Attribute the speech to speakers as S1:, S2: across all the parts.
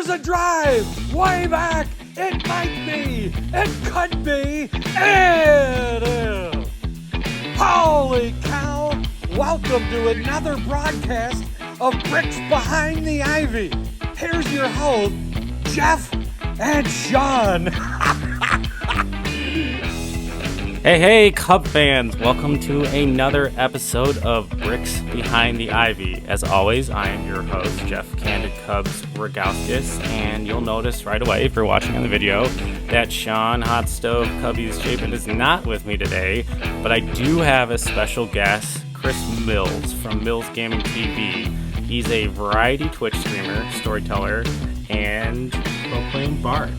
S1: There's a drive way back. It might be. It could be. It is. Holy cow. Welcome to another broadcast of Bricks Behind the Ivy. Here's your host, Jeff and Sean.
S2: Hey, Cub fans! Welcome to another episode of Bricks Behind the Ivy. As always, I am your host, Jeff Candid Cubs Rogowskis, and you'll notice right away, if you're watching on the video, that Sean Hot Stove Cubbies Chapin is not with me today, but I do have a special guest, Chris Mills from Mills Gaming TV. He's a variety Twitch streamer, storyteller, and role-playing bard.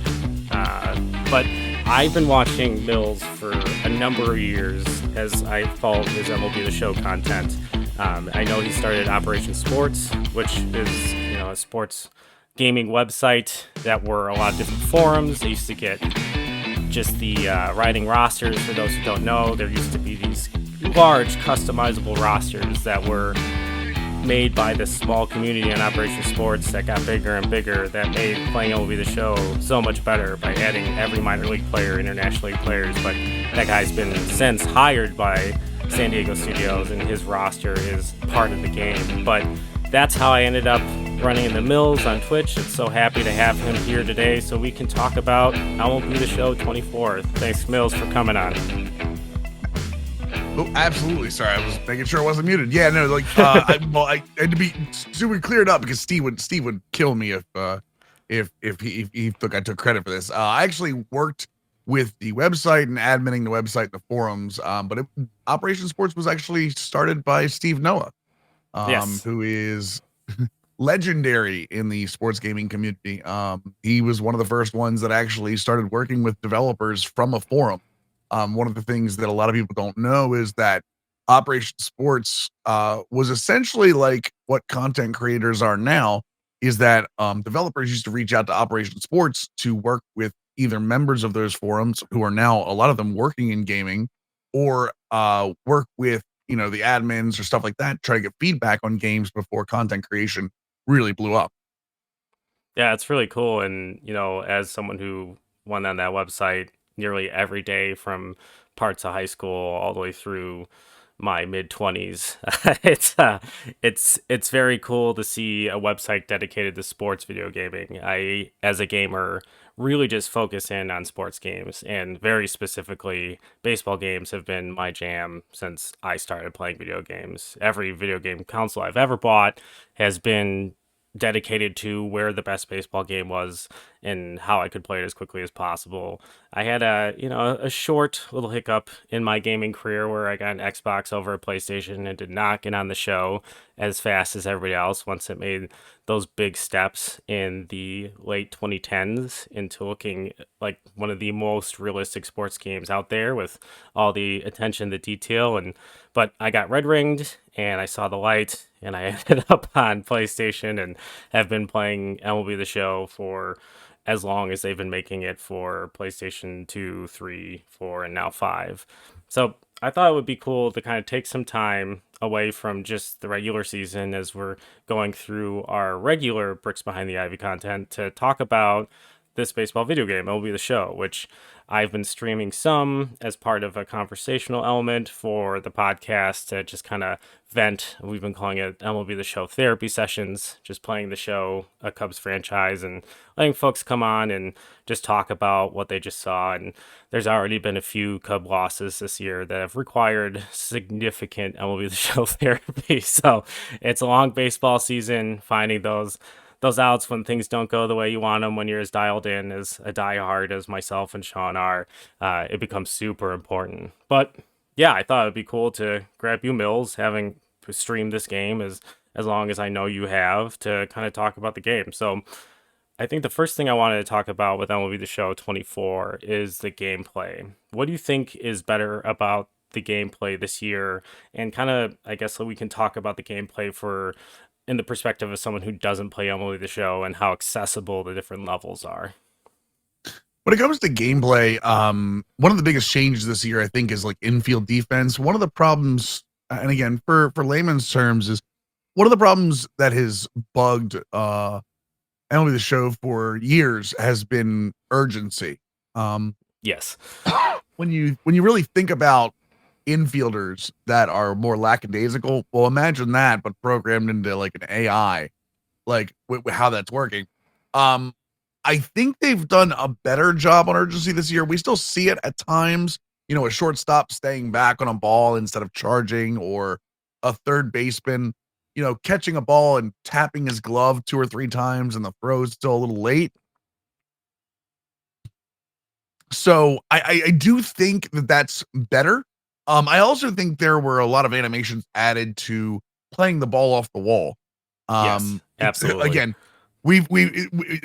S2: But I've been watching Mills for a number of years as I followed his MLB the Show content. I know he started Operation Sports, which is a sports gaming website that were a lot of different forums. They used to get just the writing rosters. For those who don't know, there used to be these large customizable rosters that were made by this small community on Operation Sports that got bigger and bigger, that made playing MLB the Show so much better by adding every minor league player, international league players. But that guy's been since hired by San Diego Studios, and his roster is part of the game. But that's how I ended up running in the Mills on Twitch. I'm so happy to have him here today so we can talk about MLB the Show 24. Thanks, Mills, for coming on.
S3: Oh, absolutely. Sorry, I was making sure I wasn't muted. Yeah, no, like I had to be super cleared up because Steve would kill me if he thought I took credit for this. I actually worked with the website and adminning the website and the forums. But Operation Sports was actually started by Steve Noah,
S2: Yes.
S3: who is legendary in the sports gaming community. He was one of the first ones that actually started working with developers from a forum. One of the things that a lot of people don't know is that Operation Sports was essentially like what content creators are now, is that developers used to reach out to Operation Sports to work with either members of those forums, who are now, a lot of them, working in gaming, or work with, the admins or stuff like that, try to get feedback on games before content creation really blew up.
S2: Yeah, it's really cool. And, as someone who went on that website nearly every day from parts of high school all the way through my mid-20s, it's very cool to see a website dedicated to sports video gaming. I, as a gamer, really just focus in on sports games, and very specifically, baseball games have been my jam since I started playing video games. Every video game console I've ever bought has been dedicated to where the best baseball game was and how I could play it as quickly as possible. I had a short little hiccup in my gaming career where I got an Xbox over a PlayStation and did not get on the show as fast as everybody else once it made those big steps in the late 2010s into looking like one of the most realistic sports games out there with all the attention to detail. But I got red ringed and I saw the light, and I ended up on PlayStation and have been playing MLB the Show for as long as they've been making it for PlayStation 2, 3, 4, and now 5. So I thought it would be cool to kind of take some time away from just the regular season as we're going through our regular Bricks Behind the Ivy content to talk about this baseball video game, MLB the Show, which I've been streaming some as part of a conversational element for the podcast to just kind of vent. We've been calling it MLB the Show therapy sessions, just playing the show, a Cubs franchise, and letting folks come on and just talk about what they just saw. And there's already been a few Cub losses this year that have required significant MLB the Show therapy. So it's a long baseball season, finding those outs when things don't go the way you want them, when you're as dialed in as a diehard as myself and Sean are, it becomes super important. But yeah, I thought it'd be cool to grab you, Mills, having streamed this game as long as I know you have, to kind of talk about the game. So I think the first thing I wanted to talk about with MLB the Show 24 is the gameplay. What do you think is better about the gameplay this year? And kind of, I guess, so we can talk about the gameplay in the perspective of someone who doesn't play MLB the Show and how accessible the different levels are.
S3: When it comes to gameplay, one of the biggest changes this year, I think, is like infield defense. One of the problems, and again, for layman's terms, is one of the problems that has bugged MLB the Show for years has been urgency.
S2: Yes.
S3: When you really think about infielders that are more lackadaisical, well, imagine that, but programmed into like an AI, like how that's working. Um, I think they've done a better job on urgency this year. We still see it at times, a shortstop staying back on a ball instead of charging, or a third baseman, catching a ball and tapping his glove 2 or 3 times and the throw's still a little late. So I do think that that's better. I also think there were a lot of animations added to playing the ball off the wall.
S2: Yes, absolutely.
S3: Again, we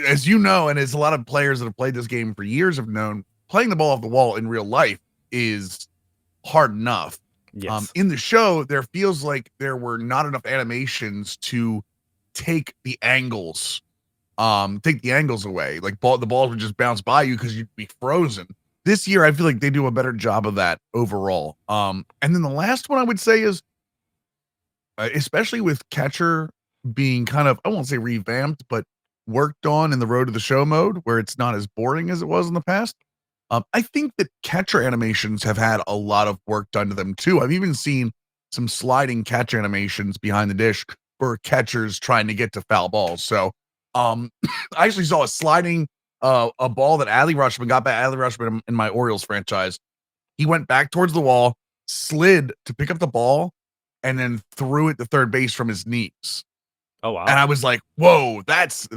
S3: as you know, and as a lot of players that have played this game for years have known, playing the ball off the wall in real life is hard enough.
S2: Yes.
S3: In the show, there feels like there were not enough animations to take the angles away. Like the balls would just bounce by you because you'd be frozen. This year, I feel like they do a better job of that overall. And then the last one I would say is, especially with catcher being kind of, I won't say revamped, but worked on in the Road to the Show mode, where it's not as boring as it was in the past. I think that catcher animations have had a lot of work done to them too. I've even seen some sliding catch animations behind the dish for catchers trying to get to foul balls. So, I actually saw a ball that Adley Rutschman got by Adley Rutschman in my Orioles franchise. He went back towards the wall, slid to pick up the ball, and then threw it to third base from his knees.
S2: Oh, wow.
S3: And I was like, whoa, that's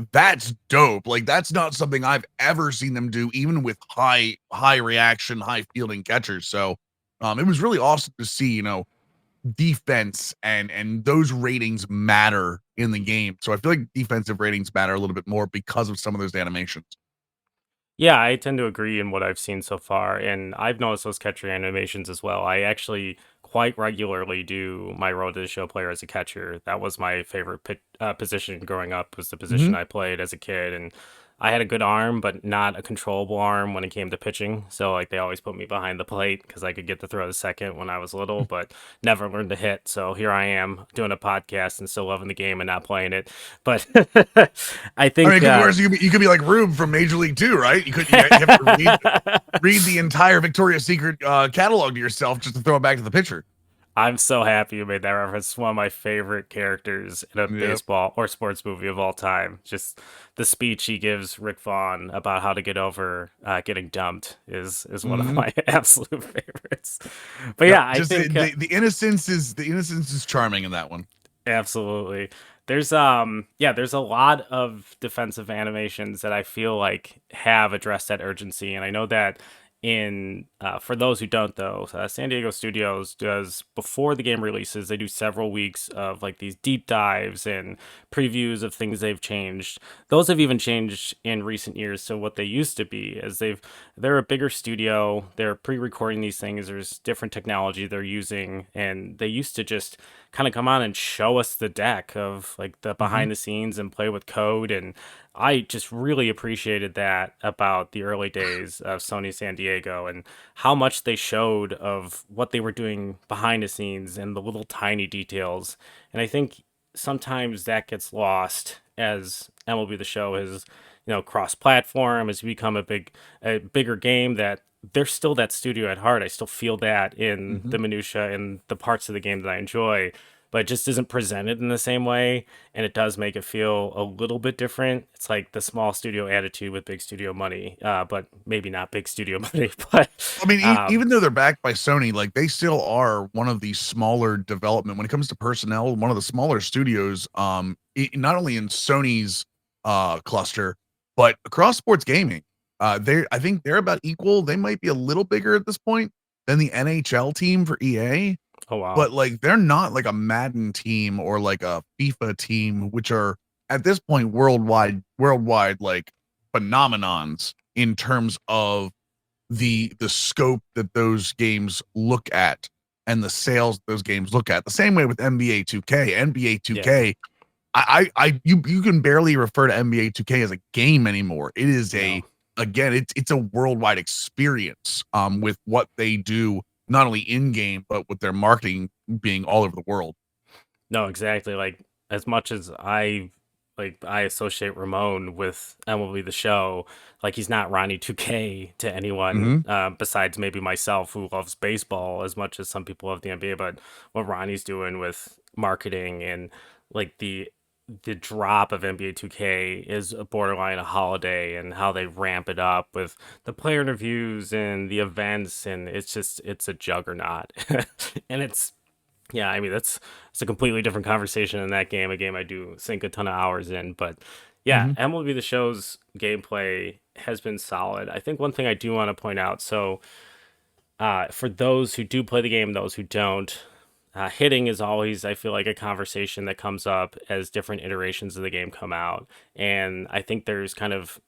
S3: dope. Like, that's not something I've ever seen them do, even with high reaction, high fielding catchers. So it was really awesome to see, defense and those ratings matter in the game. So I feel like defensive ratings matter a little bit more because of some of those animations.
S2: Yeah, I tend to agree in what I've seen so far, and I've noticed those catcher animations as well. I actually quite regularly do my Road to the Show player as a catcher. That was my favorite position growing up, was the position
S3: Mhm.
S2: I played as a kid, and I had a good arm, but not a controllable arm when it came to pitching. So like they always put me behind the plate because I could get to throw the second when I was little, but never learned to hit. So here I am doing a podcast and still loving the game and not playing it. But I
S3: I mean,
S2: think
S3: it could be worse. You could be like Rube from Major League 2, right? You have to read the entire Victoria's Secret catalog to yourself just to throw it back to the pitcher.
S2: I'm so happy you made that reference. It's one of my favorite characters in a
S3: Yep.
S2: baseball or sports movie of all time. Just the speech he gives Rick Vaughn about how to get over getting dumped is one of my absolute favorites. But
S3: Yep.
S2: yeah, I
S3: Just
S2: think
S3: the innocence is charming in that one.
S2: absolutely. There's there's a lot of defensive animations that I feel like have addressed that urgency, and I know that in for those who don't though, San Diego Studios does, before the game releases, they do several weeks of like these deep dives and previews of things they've changed. Those have even changed in recent years. So what they used to be is they're a bigger studio, they're pre-recording these things, there's different technology they're using, and they used to just kind of come on and show us the deck of like the behind the scenes and play with code. And I just really appreciated that about the early days of Sony San Diego, and how much they showed of what they were doing behind the scenes and the little tiny details. And I think sometimes that gets lost as MLB the Show is, cross-platform, has become a bigger game, that they're still that studio at heart. I still feel that in
S3: Mhm.
S2: the minutia and the parts of the game that I enjoy, but it just isn't presented in the same way, and it does make it feel a little bit different. It's like the small studio attitude with big studio money, but maybe not big studio money. But
S3: I mean,
S2: um,
S3: even though they're backed by Sony, like they still are one of the smaller development when it comes to personnel, one of the smaller studios, not only in Sony's cluster, but across sports gaming. I think they're about equal. They might be a little bigger at this point than the NHL team for EA,
S2: oh wow,
S3: but like they're not like a Madden team or like a FIFA team, which are at this point worldwide like phenomenons in terms of the scope that those games look at and the sales those games look at. The same way with NBA 2K. NBA
S2: yeah,
S3: 2K, you can barely refer to NBA 2K as a game anymore. It is
S2: no.
S3: it's a worldwide experience with what they do, not only in game but with their marketing being all over the world.
S2: No, exactly. Like as much as I like I associate Ramon with MLB the Show. Like he's not Ronnie 2K to anyone
S3: Mm-hmm.
S2: besides maybe myself who loves baseball as much as some people love the NBA. But what Ronnie's doing with marketing and like the drop of NBA 2K is a borderline a holiday, and how they ramp it up with the player interviews and the events, and it's a juggernaut. And yeah, I mean it's a completely different conversation in that game, a game I do sink a ton of hours in. But yeah,
S3: Mm-hmm.
S2: MLB the Show's gameplay has been solid. I think one thing I do want to point out, so for those who do play the game, those who don't, hitting is always, I feel like, a conversation that comes up as different iterations of the game come out. And I think there's kind of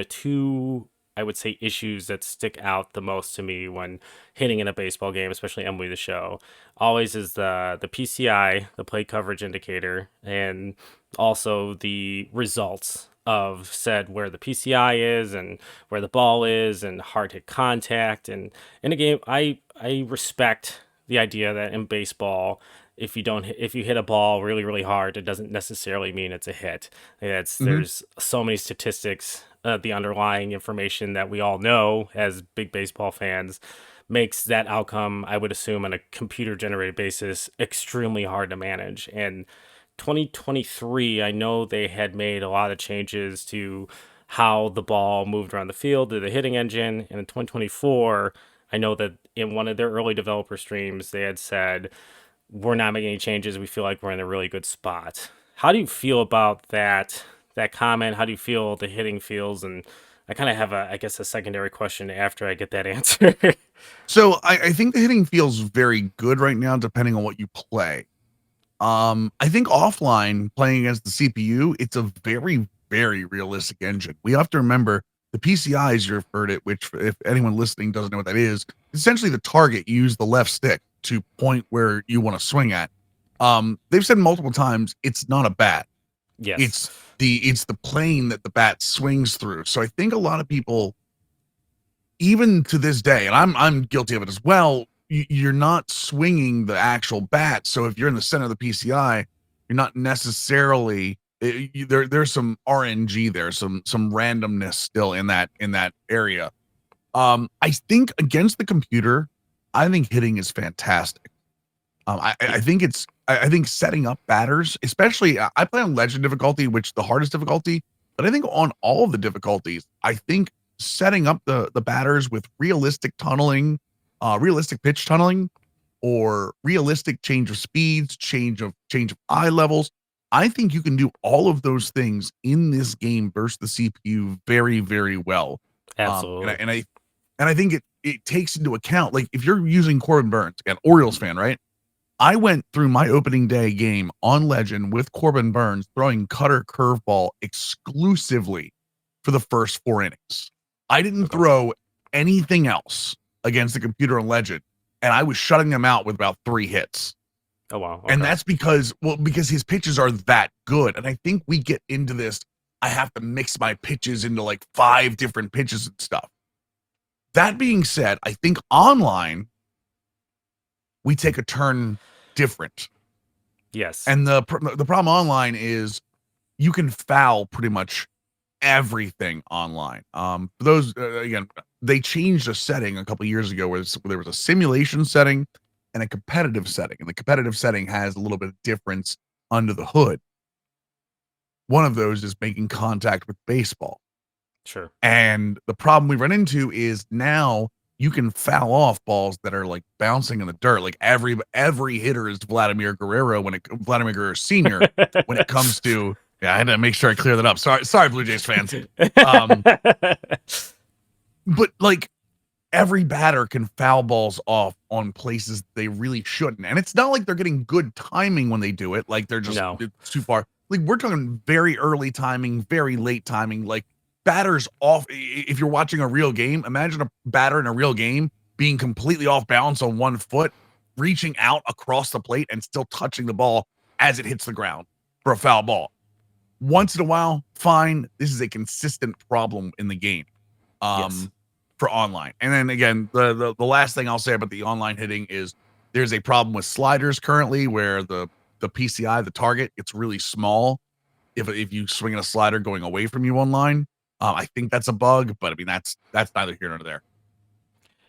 S2: two, I would say, issues that stick out the most to me when hitting in a baseball game, especially MLB the Show. Always is the PCI, the play coverage indicator, and also the results of said where the PCI is and where the ball is and hard hit contact. And in a game, I respect the idea that in baseball, if you hit a ball really hard, it doesn't necessarily mean it's a hit.
S3: Mm-hmm.
S2: There's so many statistics, the underlying information that we all know as big baseball fans makes that outcome, I would assume, on a computer generated basis, extremely hard to manage. And 2023, I know they had made a lot of changes to how the ball moved around the field to the hitting engine. And in 2024, I know that in one of their early developer streams, they had said, we're not making any changes. We feel like we're in a really good spot. How do you feel about that comment? How do you feel the hitting feels? And I kind of have I guess, a secondary question after I get that answer.
S3: So I think the hitting feels very good right now, depending on what you play. I think offline playing against the CPU, it's a very, very realistic engine. We have to remember the PCIs you've heard it, which if anyone listening doesn't know what that is, essentially the target. You use the left stick to point where you want to swing at. They've said multiple times it's not a bat.
S2: Yes.
S3: It's the plane that the bat swings through. So I think a lot of people, even to this day, and I'm guilty of it as well, you're not swinging the actual bat. So if you're in the center of the PCI, you're not necessarily there's some RNG there, some randomness still in that area. I think against the computer, I think hitting is fantastic. I think I think setting up batters, especially I play on legend difficulty, which the hardest difficulty, but I think on all of the difficulties, I think setting up the batters with realistic tunneling, realistic pitch tunneling, or realistic change of speeds, change of eye levels. I think you can do all of those things in this game versus the CPU very, very well. Um, and I
S2: Absolutely.
S3: and I and I think it takes into account, like, if you're using Corbin Burns, again, Orioles fan, right? I went through my opening day game on Legend with Corbin Burns throwing cutter curveball exclusively for the first 4 innings. I didn't
S2: Okay.
S3: throw anything else against the computer on Legend, and I was shutting them out with about 3 hits.
S2: Oh wow.
S3: And
S2: Okay.
S3: that's because his pitches are that good. And I think we get into this. I have to mix my pitches into like 5 different pitches and stuff. That being said, I think online we take a turn different.
S2: Yes.
S3: And the problem online is you can foul pretty much everything online. For those again, they changed a setting a couple years ago where there was a simulation setting and a competitive setting, and the competitive setting has a little bit of difference under the hood. One of those is making contact with baseball.
S2: Sure.
S3: And the problem we run into is now you can foul off balls that are like bouncing in the dirt. Like every hitter is Vladimir Guerrero Vladimir Guerrero Sr. when it comes to, yeah, I had to make sure I clear that up. Sorry, Blue Jays fans. Um, but like every batter can foul balls off on places they really shouldn't. And it's not like they're getting good timing when they do it. Like they're just
S2: No.
S3: too far. Like we're talking very early timing, very late timing. Like batters off. If you're watching a real game, imagine a batter in a real game being completely off balance on one foot, reaching out across the plate and still touching the ball as it hits the ground for a foul ball. Once in a while, fine. This is a consistent problem in the game.
S2: Yes.
S3: For online. And then again, the last thing I'll say about the online hitting is there's a problem with sliders currently where the PCI, the target, it's really small. if you swing at a slider going away from you on line. I think that's a bug, but I mean that's neither here nor there.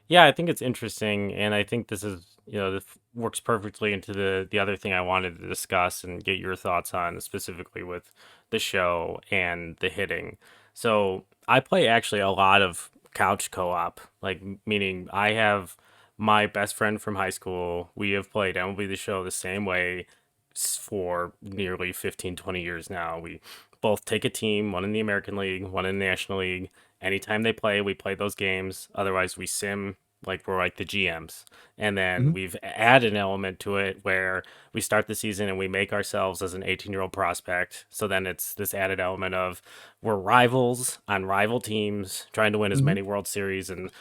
S2: Yeah, I think it's interesting, and I think this is, this works perfectly into the other thing I wanted to discuss and get your thoughts on, specifically with the show and the hitting. So I play actually a lot of couch co-op, like meaning I have my best friend from high school. We have played MLB the Show the same way for nearly 15, 20 years now. We both take a team, one in the American League, one in the National League. Anytime they play, we play those games. Otherwise, we sim like we're like the GMs. And then
S3: Mhm.
S2: we've added an element to it where we start the season and we make ourselves as an 18-year-old prospect. So then it's this added element of we're rivals on rival teams trying to win as
S3: Mhm.
S2: many World Series, and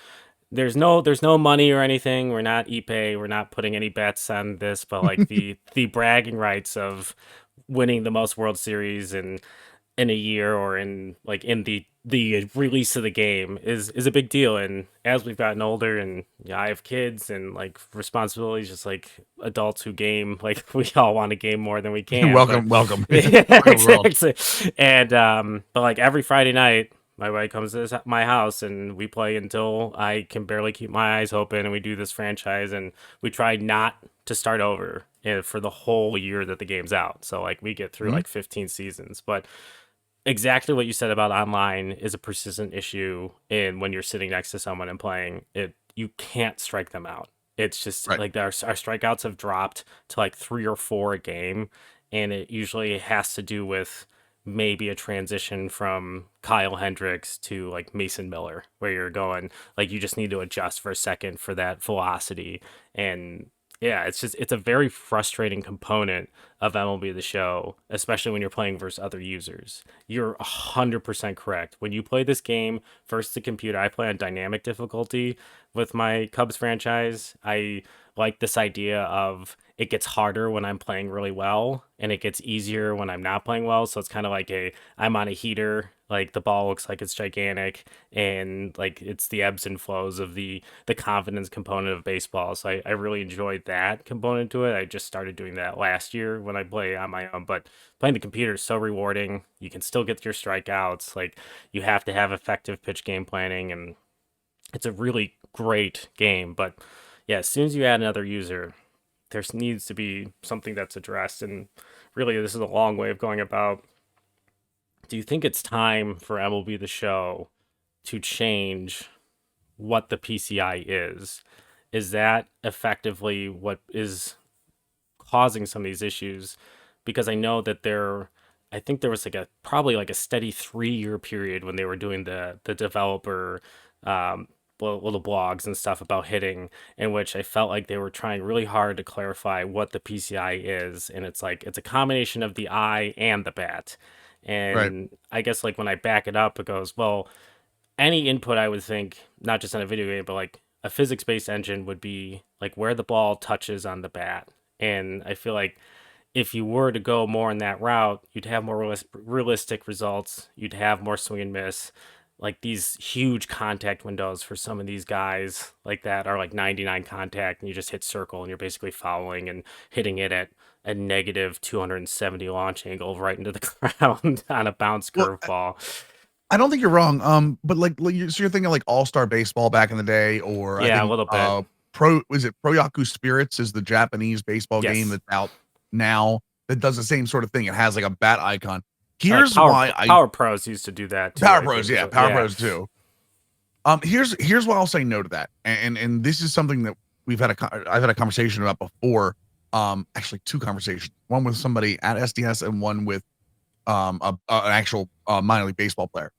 S2: there's no money or anything. We're not Ipe. We're not putting any bets on this, but like the bragging rights of winning the most World Series in a year, or in the release of the game is a big deal. And as we've gotten older, and I have kids and like responsibilities, just like adults who game, like we all want to game more than we can, but
S3: Welcome.
S2: yeah,
S3: Welcome world.
S2: exactly. And but like every Friday night, my wife comes to my house and we play until I can barely keep my eyes open, and we do this franchise, and we try not to start over for the whole year that the game's out. So like we get through
S3: Mhm.
S2: like 15 seasons. But exactly what you said about online is a persistent issue. And when you're sitting next to someone and playing it, you can't strike them out. It's just
S3: Right.
S2: like our strikeouts have dropped to like 3 or 4 a game. And it usually has to do with maybe a transition from Kyle Hendricks to like Mason Miller, where you're going, like, you just need to adjust for a second for that velocity. And yeah, it's a very frustrating component of MLB the Show, especially when you're playing versus other users. You're 100% correct. When you play this game versus the computer, I play on dynamic difficulty with my Cubs franchise. I like this idea of it gets harder when I'm playing really well, and it gets easier when I'm not playing well. So it's kind of like I'm on a heater, like the ball looks like it's gigantic, and like it's the ebbs and flows of the confidence component of baseball. So I really enjoyed that component to it. I just started doing that last year when I play on my own, but playing the computer is so rewarding. You can still get your strikeouts. Like, you have to have effective pitch game planning, and it's a really great game. But yeah, as soon as you add another user, there needs to be something that's addressed. And really, this is a long way of going about. Do you think it's time for MLB the Show to change what the PCI is? Is that effectively what is causing some of these issues? Because I know that I think there was like probably like a steady 3 year period when they were doing the developer, little blogs and stuff about hitting, in which I felt like they were trying really hard to clarify what the PCI is. And it's like it's a combination of the eye and the bat.
S3: Right.
S2: And I guess like when I back it up, it goes, well, any input, I would think, not just in a video game, but like a physics based engine, would be like where the ball touches on the bat. And I feel like if you were to go more in that route, you'd have more realistic results. You'd have more swing and miss. Like these huge contact windows for some of these guys like that are like 99 contact, and you just hit circle and you're basically fouling and hitting it at a negative 270 launch angle right into the ground on a bounce
S3: Well,
S2: curveball.
S3: I don't think you're wrong. But so you're thinking like All-Star Baseball back in the day, or I
S2: Yeah, a
S3: think
S2: little bit.
S3: Pro Yaku Spirits is the Japanese baseball game
S2: Yes.
S3: that's out now that does the same sort of thing. It has like a bat icon.
S2: Like
S3: Here's why I
S2: Power Pros used to do that too,
S3: Power
S2: I
S3: Pros,
S2: think.
S3: yeah, Power
S2: Yeah.
S3: Pros too. Here's why I'll say no to that, and this is something that I've had a conversation about before. Actually, two conversations. One with somebody at SDS, and one with an actual minor league baseball player.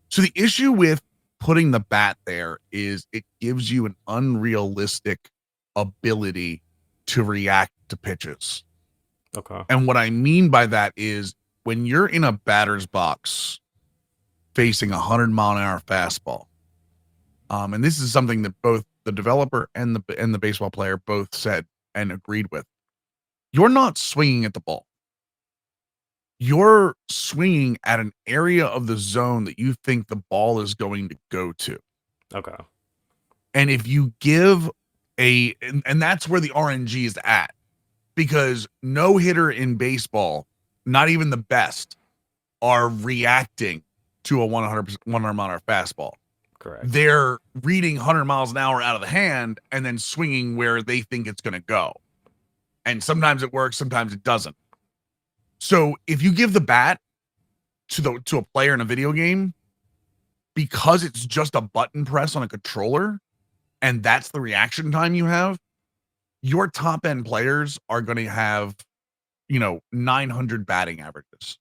S3: So the issue with putting the bat there is it gives you an unrealistic ability to react to pitches.
S2: Okay.
S3: And what I mean by that is when you're in a batter's box facing 100-mile-an-hour fastball, and this is something that both the developer and the baseball player both said and agreed with. You're not swinging at the ball. You're swinging at an area of the zone that you think the ball is going to go to.
S2: Okay.
S3: And if you give and that's where the RNG is at, because no hitter in baseball, not even the best, are reacting to a 100 mile an hour fastball.
S2: Correct.
S3: They're reading 100 miles an hour out of the hand and then swinging where they think it's going to go. And sometimes it works, sometimes it doesn't. So if you give the bat to a player in a video game, because it's just a button press on a controller, and that's the reaction time you have, your top end players are going to have, 900 batting averages.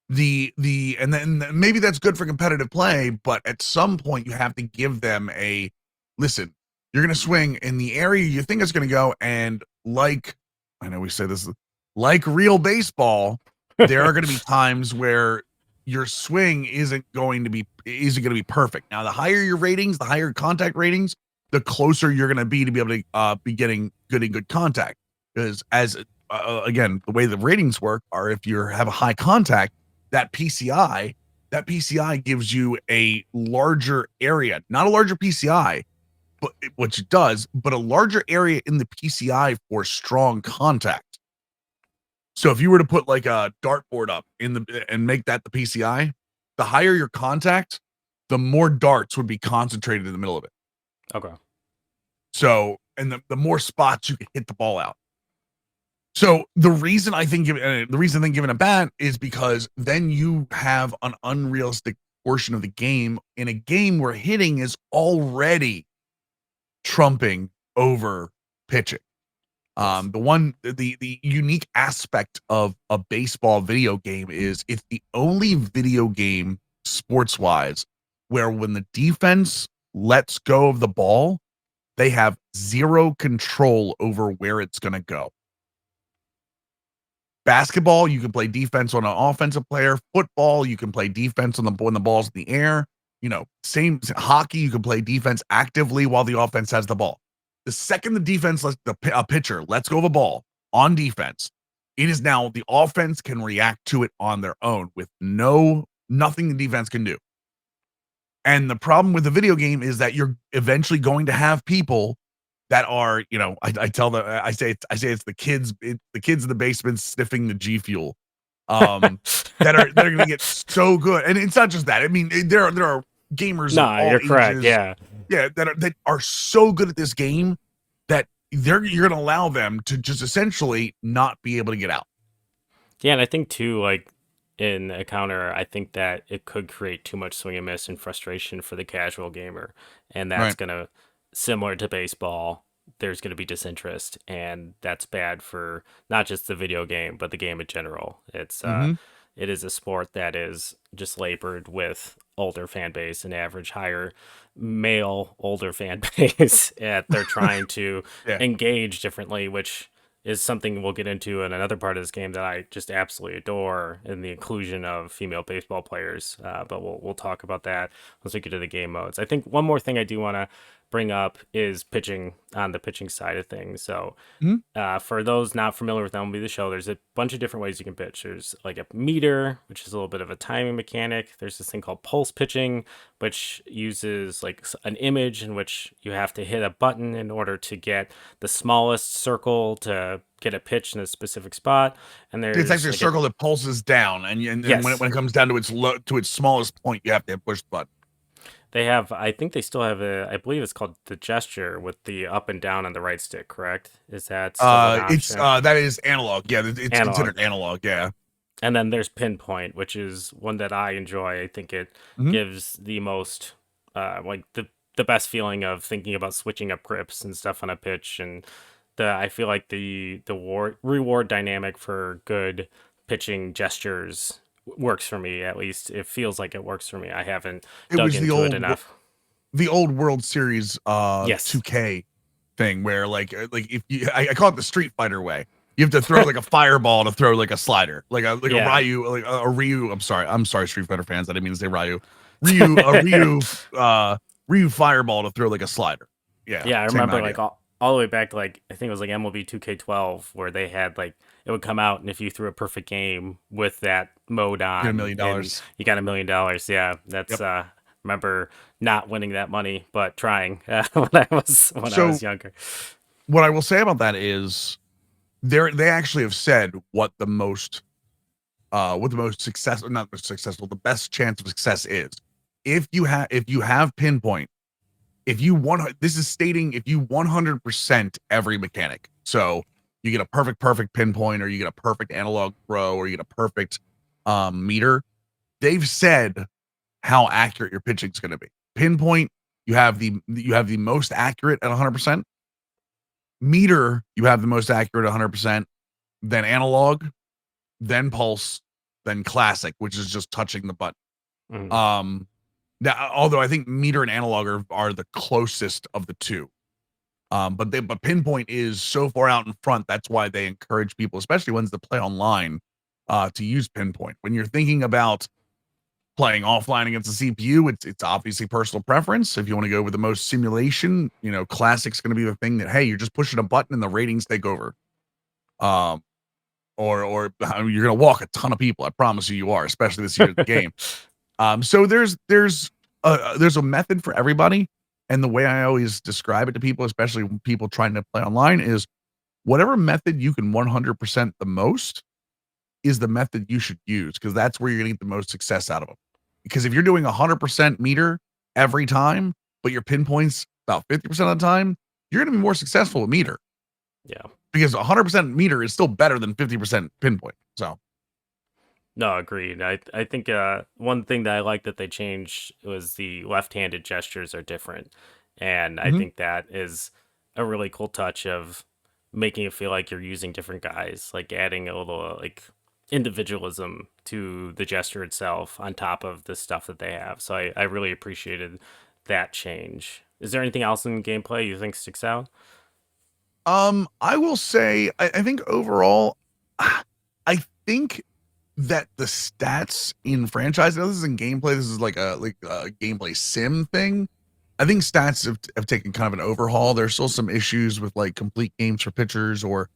S3: And then maybe that's good for competitive play, but at some point you have to give them listen, you're going to swing in the area you think it's going to go. And I know we say this, like real baseball, there are going to be times where your swing isn't going to be perfect. Now, the higher your ratings, the higher contact ratings, the closer you're going to be able to be getting good contact. Because again, the way the ratings work are, if you have a high contact, that PCI gives you a larger area, not a larger PCI, but which it does, but a larger area in the PCI for strong contact. So if you were to put like a dartboard up and make that the PCI, the higher your contact, the more darts would be concentrated in the middle of it.
S2: Okay.
S3: So, and the more spots you can hit the ball out. So the reason I think giving a bat is because then you have an unrealistic portion of the game in a game where hitting is already trumping over pitching. The unique aspect of a baseball video game is it's the only video game sports wise where when the defense lets go of the ball, they have zero control over where it's going to go. Basketball, you can play defense on an offensive player. Football, you can play defense when the ball's in the air. Same hockey, you can play defense actively while the offense has the ball. The second the defense a pitcher lets go of a ball on defense, it is now the offense can react to it on their own with nothing the defense can do. And the problem with the video game is that you're eventually going to have people that are, I say it's the kids in the basement sniffing the G Fuel, that are going to get so good. And it's not just that. I mean, there are gamers.
S2: No,
S3: of all
S2: you're
S3: ages,
S2: correct. Yeah,
S3: that are so good at this game that you're going to allow them to just essentially not be able to get out.
S2: Yeah, and I think too, like in a counter, I think that it could create too much swing and miss and frustration for the casual gamer, and that's
S3: Right.
S2: gonna, similar to baseball, there's gonna be disinterest, and that's bad for not just the video game but the game in general. It is a sport that is just labored with older fan base, an average higher male older fan base, and they're trying to
S3: Yeah.
S2: engage differently, which is something we'll get into in another part of this game that I just absolutely adore, in the inclusion of female baseball players. But we'll talk about that once we get to the game modes. I think one more thing I do want to bring up is pitching, on the pitching side of things. So for those not familiar with MLB the Show, there's a bunch of different ways you can pitch. There's like a meter, which is a little bit of a timing mechanic. There's this thing called pulse pitching, which uses like an image in which you have to hit a button in order to get the smallest circle to get a pitch in a specific spot. And there's
S3: It's actually
S2: like
S3: a circle that pulses down, and
S2: Yes.
S3: when it comes down to its smallest point, you have to push the button.
S2: They have, I think they still have I believe it's called the gesture with the up and down on the right stick, correct? Is that still an
S3: It's
S2: option?
S3: that is analog. Yeah, it's
S2: Analog.
S3: considered analog. Yeah.
S2: And then there's pinpoint, which is one that I enjoy. I think it gives the most, like the best feeling of thinking about switching up grips and stuff on a pitch. And I feel like the reward dynamic for good pitching gestures works for me. At least it feels like it works for me. I haven't dug into it enough.
S3: The old World Series
S2: Yes.
S3: 2K thing where like if you I call it the Street Fighter way. You have to throw like a fireball to throw like a slider, like a Ryu, like a Ryu. I'm sorry, Street Fighter fans. I didn't mean to say Ryu. Ryu fireball to throw like a slider. Yeah.
S2: Yeah, I
S3: same
S2: remember
S3: idea.
S2: like all the way back to like, I think it was like MLB 2K12, where they had like, it would come out and if you threw a perfect game with that mode on,
S3: Get $1 million.
S2: and you got $1 million. Yeah, that's remember not winning that money, but trying when I was younger.
S3: What I will say about that is they actually have said what the most what the most successful, not most successful, the best chance of success is. If you have pinpoint, if you want, this is stating if you 100% every mechanic. So you get a perfect pinpoint, or you get a perfect analog throw, or you get a perfect meter. They've said how accurate your pitching is going to be. Pinpoint, you have the most accurate at 100%. Meter, you have the most accurate 100%. Then analog, then pulse, then classic, which is just touching the button.
S2: Mhm.
S3: Now, although I think meter and analog are the closest of the two. But pinpoint is so far out in front. That's why they encourage people, especially ones that play online, to use pinpoint. When you're thinking about playing offline against the CPU, it's obviously personal preference. If you want to go with the most simulation, classic's going to be the thing that, hey, you're just pushing a button and the ratings take over. Or you're going to walk a ton of people. I promise you are, especially this year of the game. So there's a method for everybody. And the way I always describe it to people, especially when people trying to play online, is whatever method you can 100% the most is the method you should use, because that's where you're going to get the most success out of them. Because if you're doing 100% meter every time, but your pinpoints about 50% of the time, you're going to be more successful with meter.
S2: Yeah.
S3: Because 100% meter is still better than 50% pinpoint. So.
S2: No, agreed. I think one thing that I like that they changed was the left-handed gestures are different, and I think that is a really cool touch of making it feel like you're using different guys, like adding a little like individualism to the gesture itself on top of the stuff that they have. So I really appreciated that change. Is there anything else in gameplay you think sticks out?
S3: I will say, I think overall, I think that the stats in franchise, I know this is in gameplay, this is like a gameplay sim thing. I think stats have taken kind of an overhaul. There's still some issues with like complete games for pitchers, or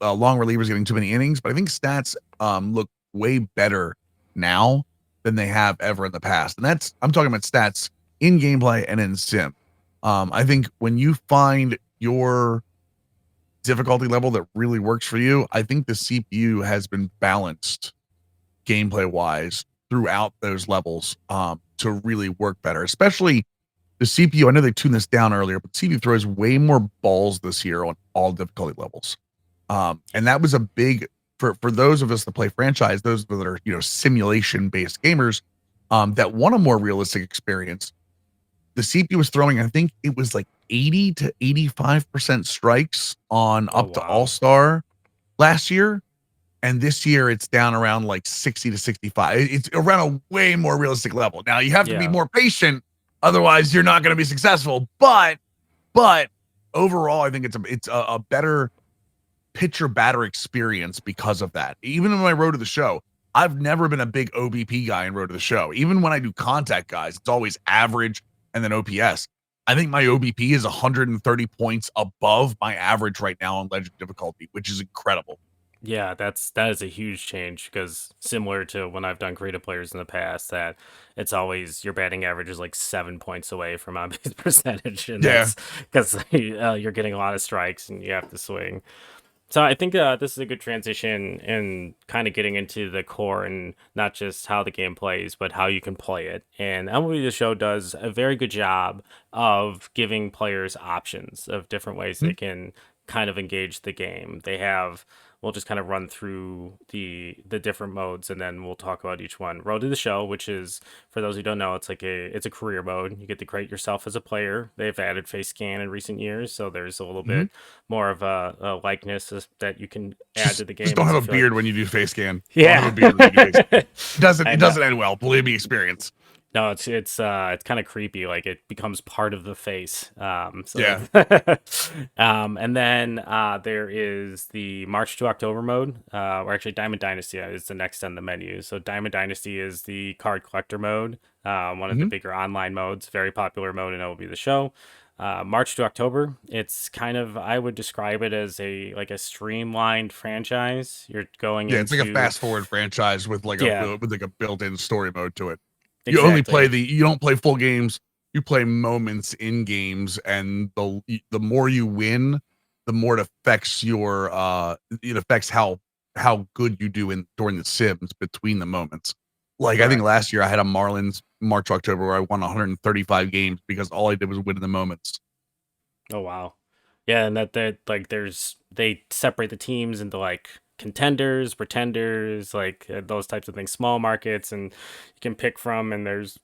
S3: long relievers getting too many innings, but I think stats look way better now than they have ever in the past. And I'm talking about stats in gameplay and in sim. I think when you find your difficulty level that really works for you, I think the CPU has been balanced gameplay wise throughout those levels to really work better, especially the CPU. I know they tuned this down earlier, but CPU throws way more balls this year on all difficulty levels. And that was a big, for those of us that play franchise, those that are, simulation based gamers, that want a more realistic experience. The CPU was throwing, I think it was like 80 to 85% strikes on up to
S2: Wow.
S3: All-Star last year. And this year it's down around like 60 to 65. It's around a way more realistic level. Now you have to be more patient, otherwise you're not going to be successful. But overall, I think it's a better pitcher batter experience because of that. Even when I Road to the Show, I've never been a big OBP guy in Road to the Show. Even when I do contact guys, it's always average and then OPS. I think my OBP is 130 points above my average right now on Legend difficulty, which is incredible.
S2: Yeah, that is a huge change, because similar to when I've done creative players in the past, that it's always your batting average is like 7 points away from on base percentage, and that's because you're getting a lot of strikes and you have to swing. So I think this is a good transition and kind of getting into the core, and not just how the game plays, but how you can play it. And MLB the Show does a very good job of giving players options of different ways they can kind of engage the game. We'll just kind of run through the different modes, and then we'll talk about each one. Road to the Show, which is, for those who don't know, it's a career mode. You get to create yourself as a player. They've added face scan in recent years, so there's a little bit more of a likeness that you can add to the game.
S3: Just don't have a beard when you do face scan.
S2: Yeah,
S3: don't have a beard when you do face scan. It
S2: And,
S3: doesn't end well. Believe me, experience.
S2: no, it's kind of creepy. Like, it becomes part of the face.
S3: Yeah.
S2: And then there is the March to October mode, or actually Diamond Dynasty is the next on the menu. So Diamond Dynasty is the card collector mode, one of the bigger online modes, very popular mode in MLB the Show. March to October, it's kind of, I would describe it as a streamlined franchise. You're going
S3: it's like a fast forward franchise with like a built-in story mode to it.
S2: Exactly.
S3: You only play you don't play full games. You play moments in games, and the more you win, the more it affects how how good you do in during the sims between the moments. Like I think
S2: Correct.
S3: last year I had a Marlins March October where I won 135 games because all I did was win in the moments.
S2: Oh wow. Yeah, and that like they separate the teams into like contenders, pretenders, like those types of things, small markets, and you can pick from. And there's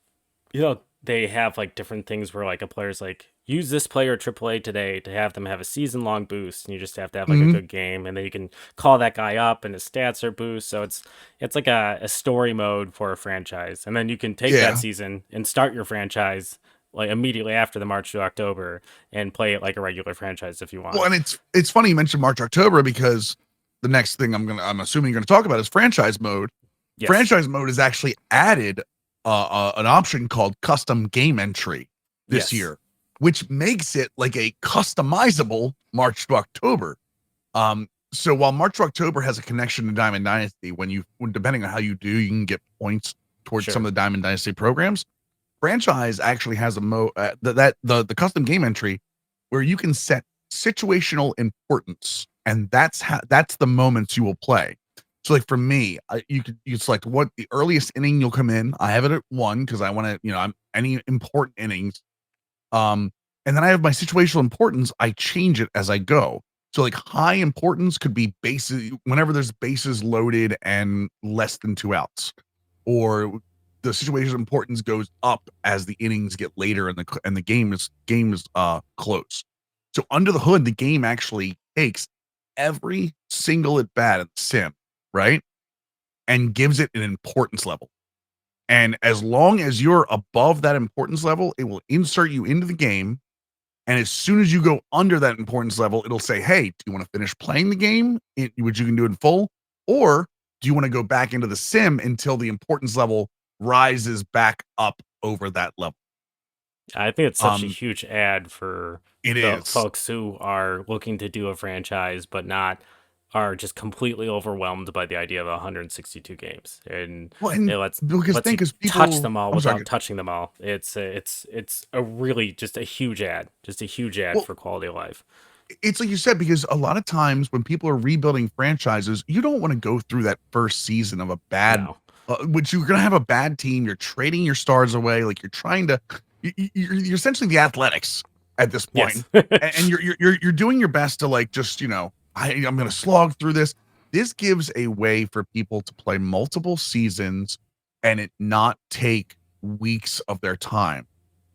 S2: they have like different things where like a player's like use this player AAA today to have them have a season long boost, and you just have to have like a
S3: Mhm.
S2: good game, and then you can call that guy up, and his stats are boost. So it's like a story mode for a franchise, and then you can take that
S3: Yeah.
S2: season and start your franchise like immediately after the March to October and play it like a regular franchise if you
S3: Well,
S2: want.
S3: and it's funny you mentioned March October because the next thing I'm assuming you're gonna talk about is franchise mode.
S2: Yes.
S3: Franchise mode has actually added an option called custom game entry this
S2: Yes.
S3: year, which makes it like a customizable March to October. So while March to October has a connection to Diamond Dynasty, depending on how you do, you can get points towards some
S2: Sure.
S3: of the Diamond Dynasty programs. Franchise actually has a the custom game entry where you can set situational importance, and that's the moments you will play. So like for me, you select what the earliest inning you'll come in. I have it at 1 because I want to, I'm any important innings. Um, and then I have my situational importance. I change it as I go. So like high importance could be bases whenever there's bases loaded and less than 2 outs, or the situational importance goes up as the innings get later and the game is close. So under the hood, the game actually takes every single at bat in the sim, right, and gives it an importance level. And as long as you're above that importance level, it will insert you into the game, and as soon as you go under that importance level, it'll say, "Hey, do you want to finish playing the game, which you can do in full, or do you want to go back into the sim until the importance level rises back up over that level?"
S2: I think it's such a
S3: Um,
S2: huge ad for
S3: it
S2: the
S3: is.
S2: folks who are looking to do a franchise but not are just completely overwhelmed by the idea of 162 games, and
S3: Well, and
S2: it
S3: because
S2: lets
S3: think
S2: you
S3: as
S2: touch
S3: people,
S2: them all
S3: I'm sorry.
S2: without touching them all. It's a really just a huge ad,
S3: Well,
S2: for quality of life.
S3: it's like you said, because a lot of times when people are rebuilding franchises, you don't want to go through that first season of a bad,
S2: No.
S3: which you're going to have a bad team. You're trading your stars away. Like you're trying to, you're essentially the Athletics at this point,
S2: Yes.
S3: and you're doing your best to like just I'm going to slog through this. This gives a way for people to play multiple seasons and it not take weeks of their time.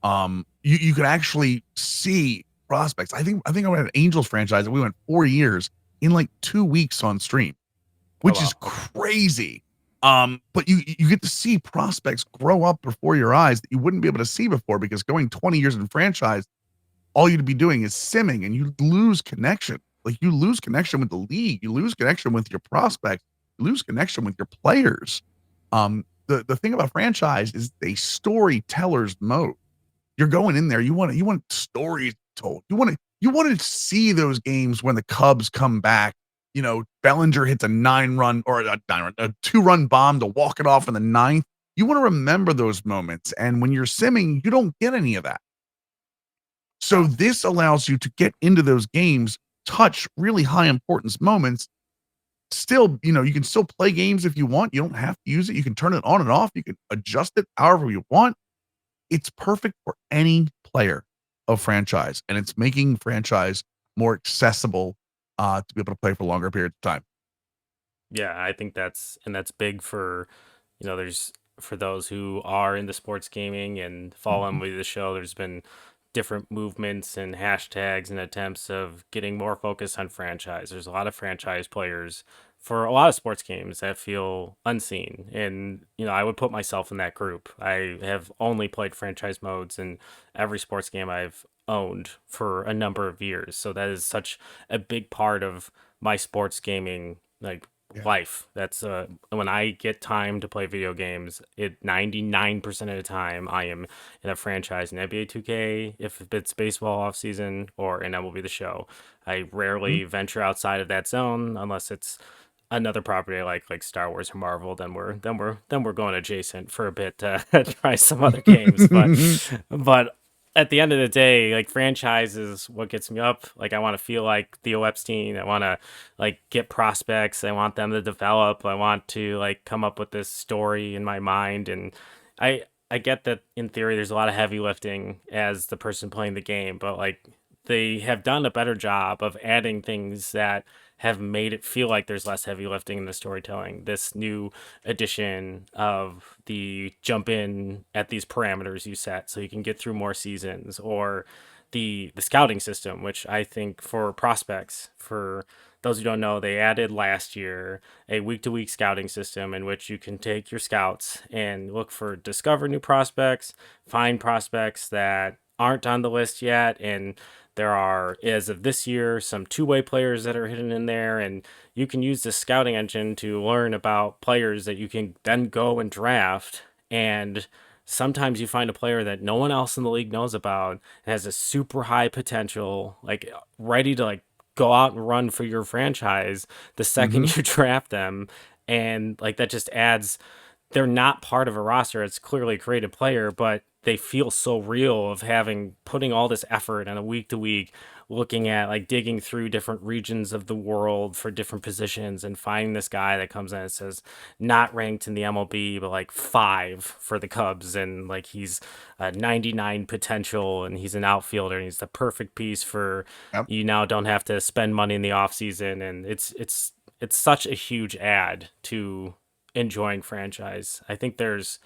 S3: You can actually see prospects. I think I went an Angels franchise and we went 4 years in like 2 weeks on stream,
S2: Oh
S3: which is
S2: wow.
S3: crazy. But you get to see prospects grow up before your eyes that you wouldn't be able to see before, because going 20 years in franchise, all you'd be doing is simming and you lose connection. Like you lose connection with the league, you lose connection with your prospects, you lose connection with your players. The thing about franchise is a storyteller's mode. You're going in there, you want stories told. You want to see those games when the Cubs come back. Bellinger hits a 9-run or a 9-run, a 2-run bomb to walk it off in the ninth. You want to remember those moments, and when you're simming, you don't get any of that. So
S2: Wow.
S3: this allows you to get into those games, touch really high importance moments. Still, you can still play games if you want. You don't have to use it. You can turn it on and off. You can adjust it however you want. It's perfect for any player of franchise, and it's making franchise more accessible to be able to play for longer periods of time.
S2: Yeah, I think that's big for, there's for those who are into sports gaming and follow
S3: Mhm.
S2: MLB the Show. There's been different movements and hashtags and attempts of getting more focus on franchise. There's a lot of franchise players for a lot of sports games that feel unseen, and I would put myself in that group. I have only played franchise modes in every sports game I've owned for a number of years, so that is such a big part of my sports gaming like
S3: Yeah.
S2: life. That's when I get time to play video games, it 99% of the time I am in a franchise in NBA 2K, if it's baseball off season, or in MLB the Show. I
S3: Mhm.
S2: rarely venture outside of that zone unless it's another property like Star Wars or Marvel. Then we're going adjacent for a bit to try some other games. But at the end of the day, like franchise is what gets me up. Like I want to feel like Theo Epstein. I want to like get prospects. I want them to develop. I want to like come up with this story in my mind. And I get that in theory there's a lot of heavy lifting as the person playing the game, but like they have done a better job of adding things that have made it feel like there's less heavy lifting in the storytelling. This new edition of the jump in at these parameters you set so you can get through more seasons, or the scouting system, which I think for prospects, for those who don't know, they added last year a week to week scouting system in which you can take your scouts and look for discover new prospects, find prospects that aren't on the list yet, and there are, as of this year, some two-way players that are hidden in there, and you can use the scouting engine to learn about players that you can then go and draft. And sometimes you find a player that no one else in the league knows about and has a super high potential, like ready to like go out and run for your franchise the
S3: Mm-hmm.
S2: second you draft them. And like that just adds, they're not part of a roster. It's clearly a creative player, but they feel so real of having putting all this effort on a week to week, looking at like digging through different regions of the world for different positions and finding this guy that comes in and says not ranked in the MLB, but like 5 for the Cubs. And like he's a 99 potential and he's an outfielder and he's the perfect piece for
S3: Yep.
S2: you now don't have to spend money in the off season. And it's such a huge add to enjoying franchise. I think there's,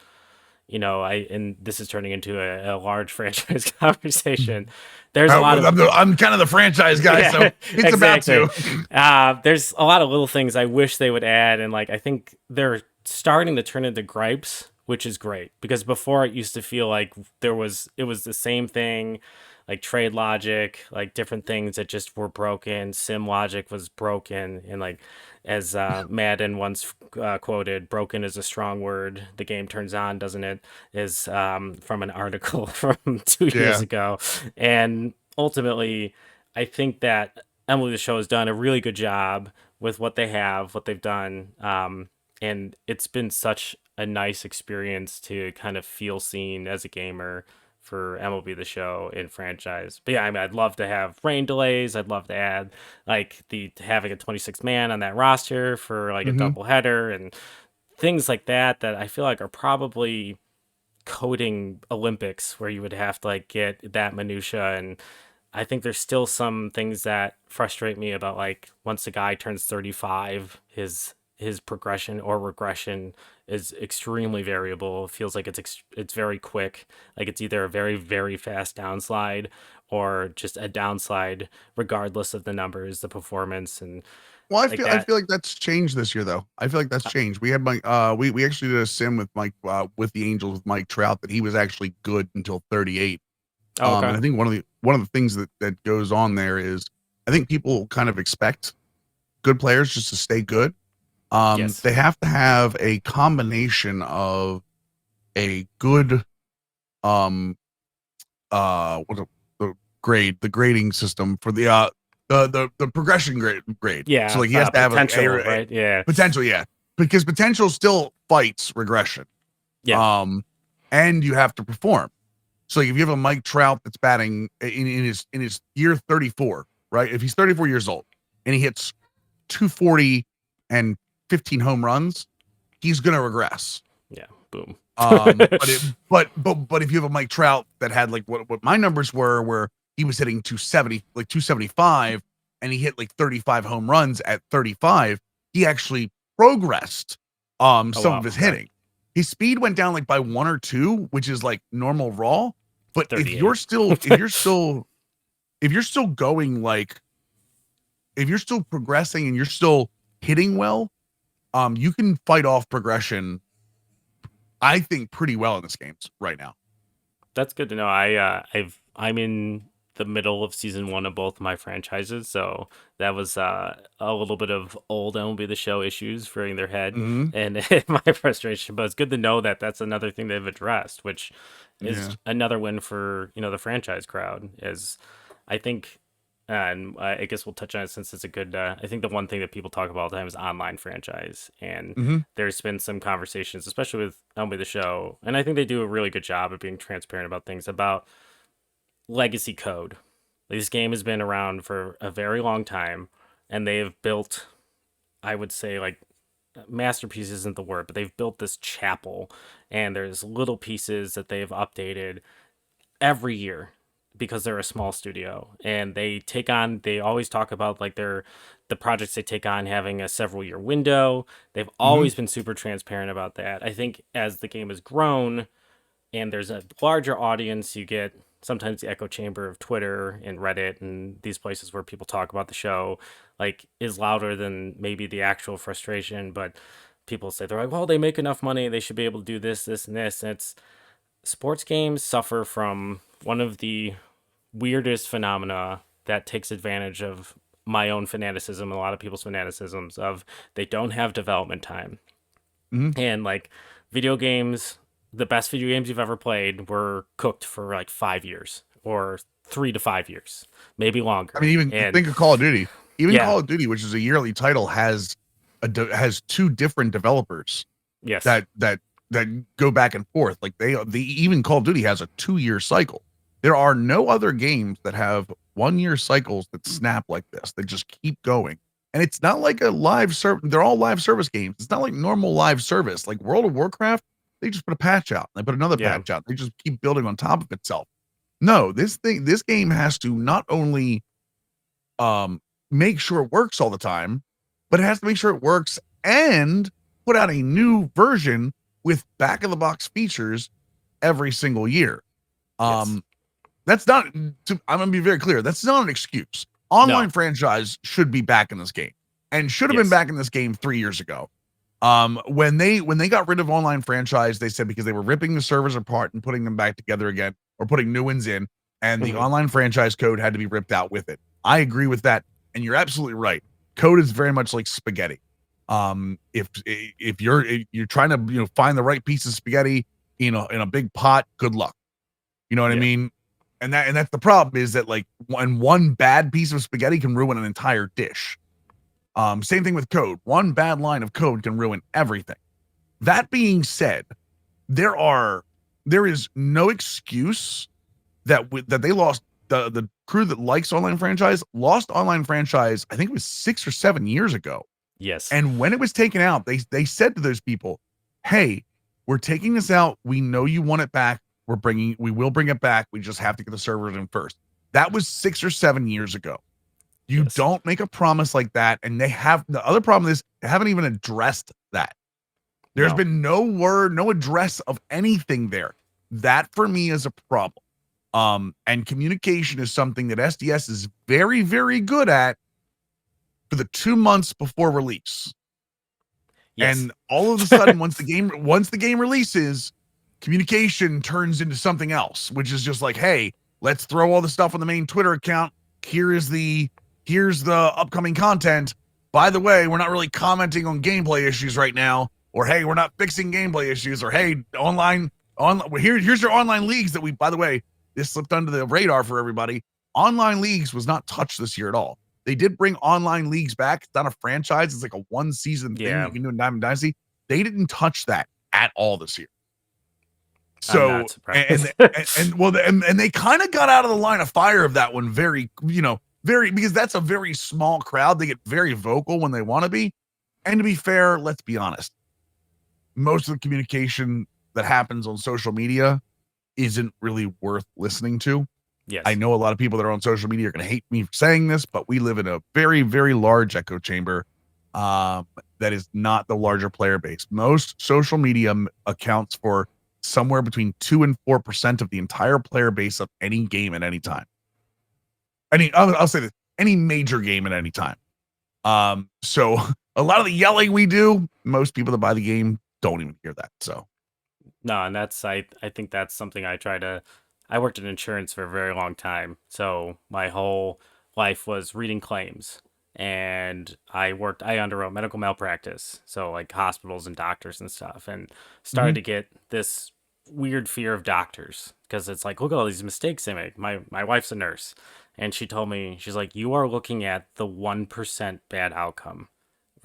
S2: and this is turning into a large franchise conversation. There's a lot of,
S3: I'm kind of the franchise guy, so
S2: yeah,
S3: it's about
S2: exactly.
S3: to.
S2: There's a lot of little things I wish they would add. And like, I think they're starting to turn into gripes, which is great because before it used to feel like it was the same thing, like trade logic, like different things that just were broken. Sim logic was broken. And like, as Madden once quoted, broken is a strong word. The game turns on, doesn't it? Is from an article from 2 years
S3: Yeah.
S2: ago. And ultimately, I think that MLB the Show has done a really good job with what they have, what they've done. And it's been such a nice experience to kind of feel seen as a gamer for MLB the Show in franchise. But yeah, I mean, I'd love to have rain delays. I'd love to add like the having a 26 man on that roster for like a
S3: Mm-hmm.
S2: double header and things like that that I feel like are probably coding Olympics where you would have to like get that minutia. And I think there's still some things that frustrate me about like once a guy turns 35, his progression or regression is extremely variable. It feels like it's very quick. Like it's either a very very fast downslide or just a downslide regardless of the numbers, the performance and
S3: Well,
S2: like
S3: I
S2: that.
S3: feel like that's changed this year, though. I feel like that's changed. We had Mike. We actually did a sim with Mike with the Angels with Mike Trout that he was actually good until 38.
S2: Oh,
S3: And
S2: okay.
S3: I think one of the things that goes on there is I think people kind of expect good players just to stay good.
S2: Yes.
S3: They have to have a combination of a good what the the grading system for the progression grade. So
S2: Yeah,
S3: like he has to have
S2: potential, right? Yeah.
S3: potential, yeah, because potential still fights regression.
S2: Yeah.
S3: Um, and you have to perform. So like if you have a Mike Trout that's batting in his year 34, right? If he's 34 years old and he hits 240 and 15 home runs, he's gonna regress.
S2: Yeah. Boom.
S3: But but if you have a Mike Trout that had like what my numbers were, where he was hitting 270, like 275, and he hit like 35 home runs at 35, he actually progressed
S2: Oh
S3: some of
S2: wow.
S3: his
S2: Okay.
S3: hitting. His speed went down like by 1 or 2, which is like normal raw. But
S2: 38.
S3: if you're still going like if you're still progressing and you're still hitting well, you can fight off progression, I think, pretty well in this games right now.
S2: That's good to know. I'm in the middle of season 1 of both my franchises, so that was a little bit of old MLB the Show issues rearing their head
S3: Mm-hmm.
S2: and my frustration. But it's good to know that that's another thing they've addressed, which
S3: Yeah.
S2: is another win for the franchise crowd. Is I think, and I guess we'll touch on it since it's a good. I think the one thing that people talk about all the time is online franchise, and
S3: Mm-hmm.
S2: there's been some conversations, especially with MLB the Show, and I think they do a really good job of being transparent about things about legacy code. This game has been around for a very long time, and they've built, I would say, like, masterpiece isn't the word, but they've built this chapel, and there's little pieces that they've updated every year because they're a small studio, and they always talk about like the projects they take on having a several year window. They've
S3: Hmm.
S2: always been super transparent about that. I think as the game has grown and there's a larger audience, you get sometimes the echo chamber of Twitter and Reddit and these places where people talk about the show like is louder than maybe the actual frustration. But people say they're like, well, they make enough money, they should be able to do this, this, and this. And it's sports games suffer from one of the weirdest phenomena that takes advantage of my own fanaticism and a lot of people's fanaticisms of they don't have development time.
S3: Hmm.
S2: And like video games, the best video games you've ever played were cooked for like 5 years or 3 to 5 years, maybe
S3: I mean,
S2: longer.
S3: even
S2: And
S3: think of Call of Duty. Even
S2: yeah,
S3: Call of Duty, which is a yearly title, has two different developers
S2: yes,
S3: that go back and forth. Like they even Call of Duty has a 2 year cycle. There are no other games that have 1 year cycles that snap like this. They just keep going. And it's not like a live service. They're all live service games. It's not like normal live service. Like World of Warcraft, they just put a patch out. They put another
S2: yeah,
S3: patch out. They just keep building on top of itself. No, this game has to not only um make sure it works all the time, but it has to make sure it works and put out a new version with back of the box features every single year.
S2: yes,
S3: Um, that's not. I'm gonna be very clear. That's not an excuse.
S2: no,
S3: Online franchise should be back in this game, and should have been
S2: yes,
S3: back in this game 3 years ago. When they got rid of online franchise, they said because they were ripping the servers apart and putting them back together again, or putting new ones in, and the
S2: hmm,
S3: online franchise code had to be ripped out with it. I agree with that, and you're absolutely right. Code is very much like spaghetti. If you're trying to find the right piece of spaghetti in a big pot, good luck. You know what I
S2: yeah,
S3: mean? And that's the problem is that like one bad piece of spaghetti can ruin an entire dish. Same thing with code. One bad line of code can ruin everything. That being said, there are there is no excuse that they lost the crew that likes online franchise lost online franchise. I think it was 6 or 7 years ago.
S2: yes,
S3: And when it was taken out, they said to those people, "Hey, we're taking this out. We know you want it back. We will bring it back. We just have to get the servers in first." That was 6 or 7 years ago. You
S2: yes,
S3: don't make a promise like that, and they have the other problem is they haven't even addressed that. There's
S2: no,
S3: been no word, no address of anything there. That for me is a problem. And communication is something that SDS is very, very good at for the 2 months before release.
S2: yes,
S3: And all of a sudden, once the game releases, communication turns into something else, which is just like, hey, let's throw all the stuff on the main Twitter account. Here's the upcoming content. By the way, we're not really commenting on gameplay issues right now, or hey, we're not fixing gameplay issues, or hey, here's your online leagues that we. By the way, this slipped under the radar for everybody. Online leagues was not touched this year at all. They did bring online leagues back. It's not a franchise. It's like a one season thing that
S2: yeah.
S3: you can do in Diamond Dynasty. They didn't touch that at all this year.
S2: I'm
S3: So
S2: not surprised.
S3: and they kind of got out of the line of fire of that one very very because that's a very small crowd. They get very vocal when they want to be. And to be fair, let's be honest. Most of the communication that happens on social media isn't really worth listening to. I
S2: Yes,
S3: know a lot of people that are on social media are going to hate me for saying this, but we live in a very, very large echo chamber that is not the larger player base. Most social media accounts for somewhere between 2 and 4% of the entire player base of any game at any time. I'll say this: any major game at any time. So a lot of the yelling we do, most people that buy the game don't even hear that. So
S2: no, and that's I think that's something I try to. I worked in insurance for a very long time, so my whole life was reading claims, and I underwrote medical malpractice, so like hospitals and doctors and stuff, and started
S3: mhm.
S2: to get this weird fear of doctors because it's like look at all these mistakes they make. My wife's a nurse, and she told me she's like you are looking at the 1% bad outcome.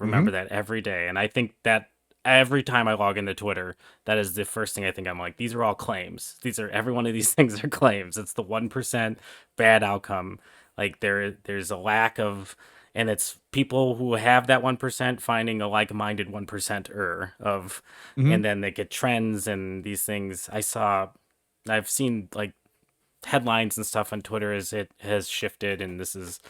S3: Mhm.
S2: Remember that every day, and I think that every time I log into Twitter, that is the first thing I think. I'm like, these are all claims. Every one of these things are claims. It's the 1% bad outcome. Like there's a lack of, and it's people who have that 1% finding a like-minded 1%er of,
S3: Mhm.
S2: and then they get trends and these things. I've seen like headlines and stuff on Twitter as it has shifted, and this is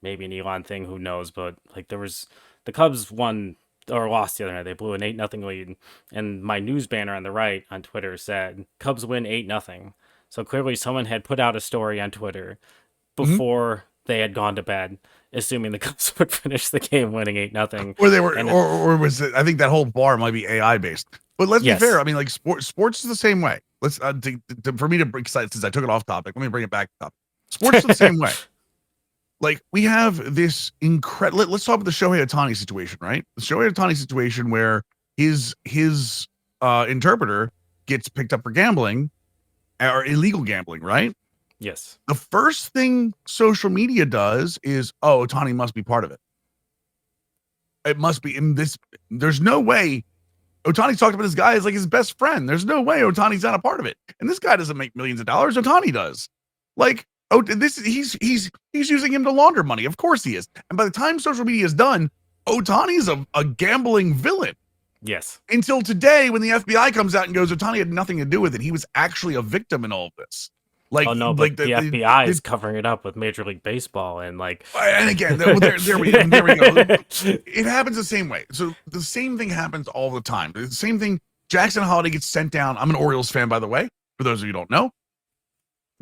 S2: maybe an Elon thing, who knows? But like the Cubs won or lost the other night. They blew an 8-0 lead, and my news banner on the right on Twitter said Cubs win 8-0. So clearly, someone had put out a story on Twitter
S3: Mhm.
S2: before they had gone to bed, assuming the Cubs would finish the game winning 8-0.
S3: Or they were,
S2: And
S3: or was it? I think that whole bar might be AI based. But let's be fair.
S2: yes,
S3: I mean, like sports is the same way. Let's for me to bring, since I took it off topic, let me bring it back to topic. Sports is the same way. Like we have this incredible. Let's talk about the Shohei Ohtani situation, right? The Shohei Ohtani situation where his interpreter gets picked up for gambling or illegal gambling, right?
S2: yes,
S3: The first thing social media does is, oh, Ohtani must be part of it. It must be in this. There's no way Ohtani's talked about this guy as like his best friend. There's no way Ohtani's not a part of it. And this guy doesn't make millions of dollars. Ohtani does. Like, oh, he's using him to launder money. Of course he is. And by the time social media is done, Ohtani's a gambling villain.
S2: yes.
S3: Until today, when the FBI comes out and goes, Ohtani had nothing to do with it. He was actually a victim in all of this. Like,
S2: Oh no,
S3: like
S2: but the FBI is covering it up with Major League Baseball and like.
S3: and again, there we go. It happens the same way. So the same thing happens all the time. The same thing. Jackson Holiday gets sent down. I'm an Orioles fan, by the way. For those of you who don't know,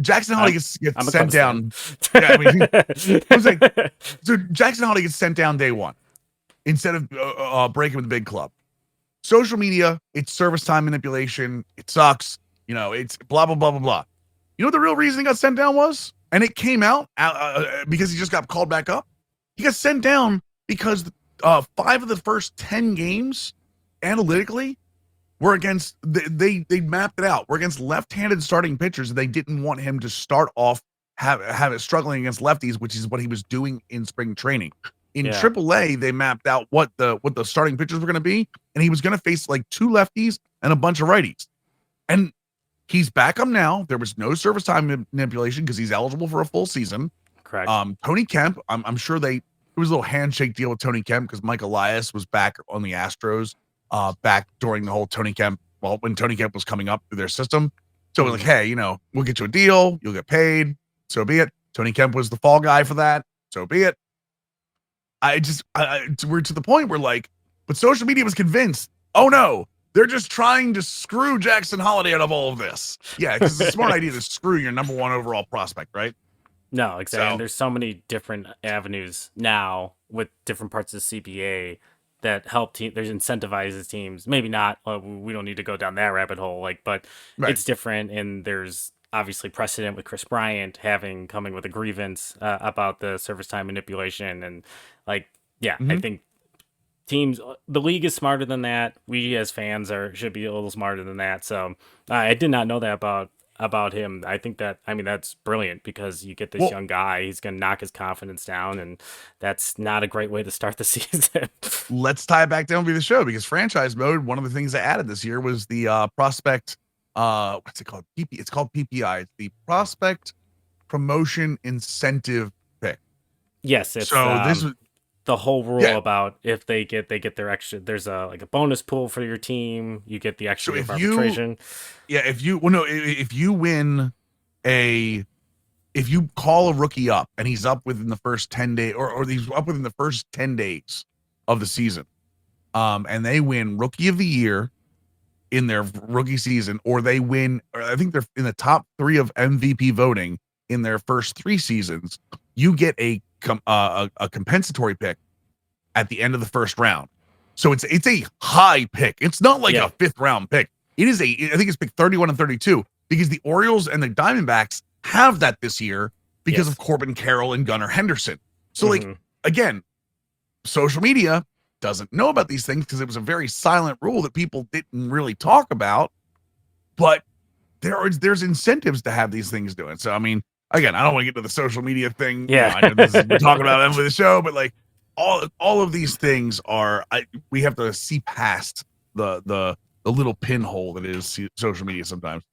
S3: Jackson Holiday gets sent down. Yeah, I mean, I'm saying, so Jackson Holiday gets sent down day one instead of breaking with the big club. Social media, it's service time manipulation. It sucks. You know, it's blah blah blah blah blah. You know what the real reason he got sent down was? And it came out because he just got called back up. He got sent down because 5 of the first 10 games, analytically, were against, they mapped it out. Were against left-handed starting pitchers, and they didn't want him to start off have it struggling against lefties, which is what he was doing in spring training. In AAA, they mapped out what the starting pitchers were going to be, and he was going to face like 2 lefties and a bunch of righties. And he's back up now. There was no service time manipulation because he's eligible for a full season.
S2: Correct.
S3: Tony Kemp, I'm sure there was a little handshake deal with Tony Kemp because Mike Elias was back on the Astros back during the whole Tony Kemp, when Tony Kemp was coming up through their system. So we're like, hey, you know, we'll get you a deal. You'll get paid. So be it. Tony Kemp was the fall guy for that. So be it. We're to the point where like, but social media was convinced, oh no, they're just trying to screw Jackson Holiday out of all of this. Yeah, because it's a smart idea to screw your number 1 overall prospect, right?
S2: No, exactly.
S3: So,
S2: and there's so many different avenues now with different parts of the CBA that help there's incentivizes teams. Maybe not. We don't need to go down that rabbit hole. Like, but
S3: right.
S2: It's different, and there's obviously precedent with Chris Bryant coming with a grievance about the service time manipulation, and like, yeah, I think teams, the league is smarter than that. We as fans should be a little smarter than that. So I did not know that about him. I think that's brilliant because you get this young guy, he's going to knock his confidence down, and that's not a great way to start the season.
S3: Let's tie it back to MLB the Show, because franchise mode, one of the things they added this year was the prospect, what's it called? It's called PPI. It's the prospect promotion incentive pick.
S2: Yes. It's,
S3: so this was
S2: the whole rule about if they get their extra, there's a bonus pool for your team. You get the extra year of arbitration.
S3: If you call a rookie up and he's up within the first 10 days, or he's up within the first 10 days of the season, and they win Rookie of the Year in their rookie season, or they win, or I think they're in the top 3 of MVP voting in their first 3 seasons, you get a compensatory pick at the end of the first round. So it's a high pick. It's not like a 5th round pick. It is I think it's pick 31 and 32, because the Orioles and the Diamondbacks have that this year because of Corbin Carroll and Gunnar Henderson. So like, again, social media doesn't know about these things because it was a very silent rule that people didn't really talk about, but there's incentives to have these things doing. So, I mean, again, I don't want to get to the social media thing.
S2: Yeah.
S3: I know we're talking about them with the show, but like all of these things we have to see past the little pinhole that is social media sometimes.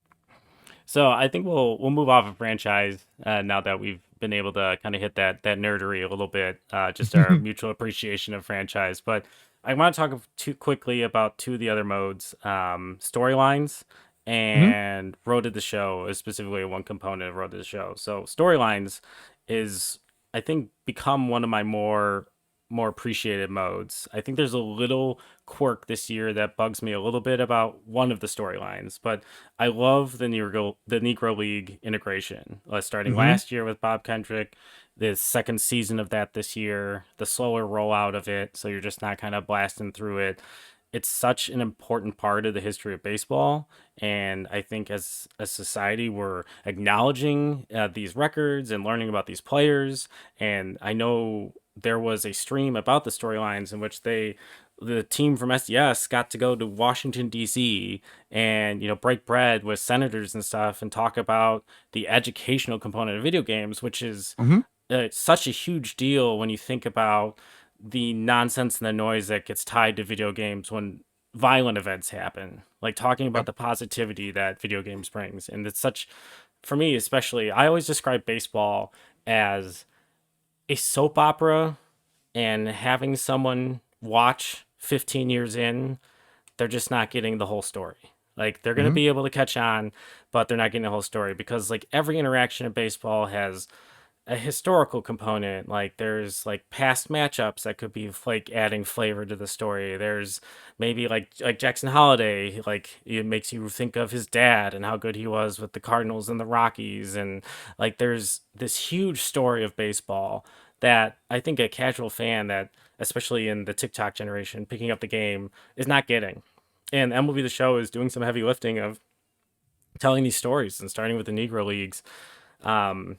S2: So I think we'll move off of franchise now that we've been able to kind of hit that nerdery a little bit, just our mutual appreciation of franchise. But I want to talk too quickly about two of the other modes, storylines
S3: Mhm.
S2: and Road to the Show is specifically one component of Road to the Show. So storylines is I think become one of my more appreciated modes. I think there's a little quirk this year that bugs me a little bit about one of the storylines, but I love the Negro League integration. Starting
S3: Mhm.
S2: last year with Bob Kendrick, the second season of that this year, the slower rollout of it, so you're just not kind of blasting through it. It's such an important part of the history of baseball, and I think as a society we're acknowledging these records and learning about these players. And I know there was a stream about the storylines in which the team from SDS got to go to Washington D.C. and break bread with senators and stuff and talk about the educational component of video games, which is
S3: Mhm.
S2: such a huge deal when you think about the nonsense and the noise that gets tied to video games when violent events happen, like talking about
S3: Yep.
S2: the positivity that video games brings. And it's such, for me especially, I always describe baseball as a soap opera, and having someone watch 15 years in, they're just not getting the whole story. Like they're going to
S3: Mhm.
S2: be able to catch on, but they're not getting the whole story because like every interaction in baseball has a historical component. Like there's like past matchups that could be like adding flavor to the story. There's maybe like Jackson Holiday, like it makes you think of his dad and how good he was with the Cardinals and the Rockies. And like there's this huge story of baseball that I think a casual fan that, especially in the TikTok generation, picking up the game is not getting. And MLB the Show is doing some heavy lifting of telling these stories and starting with the Negro Leagues. Um,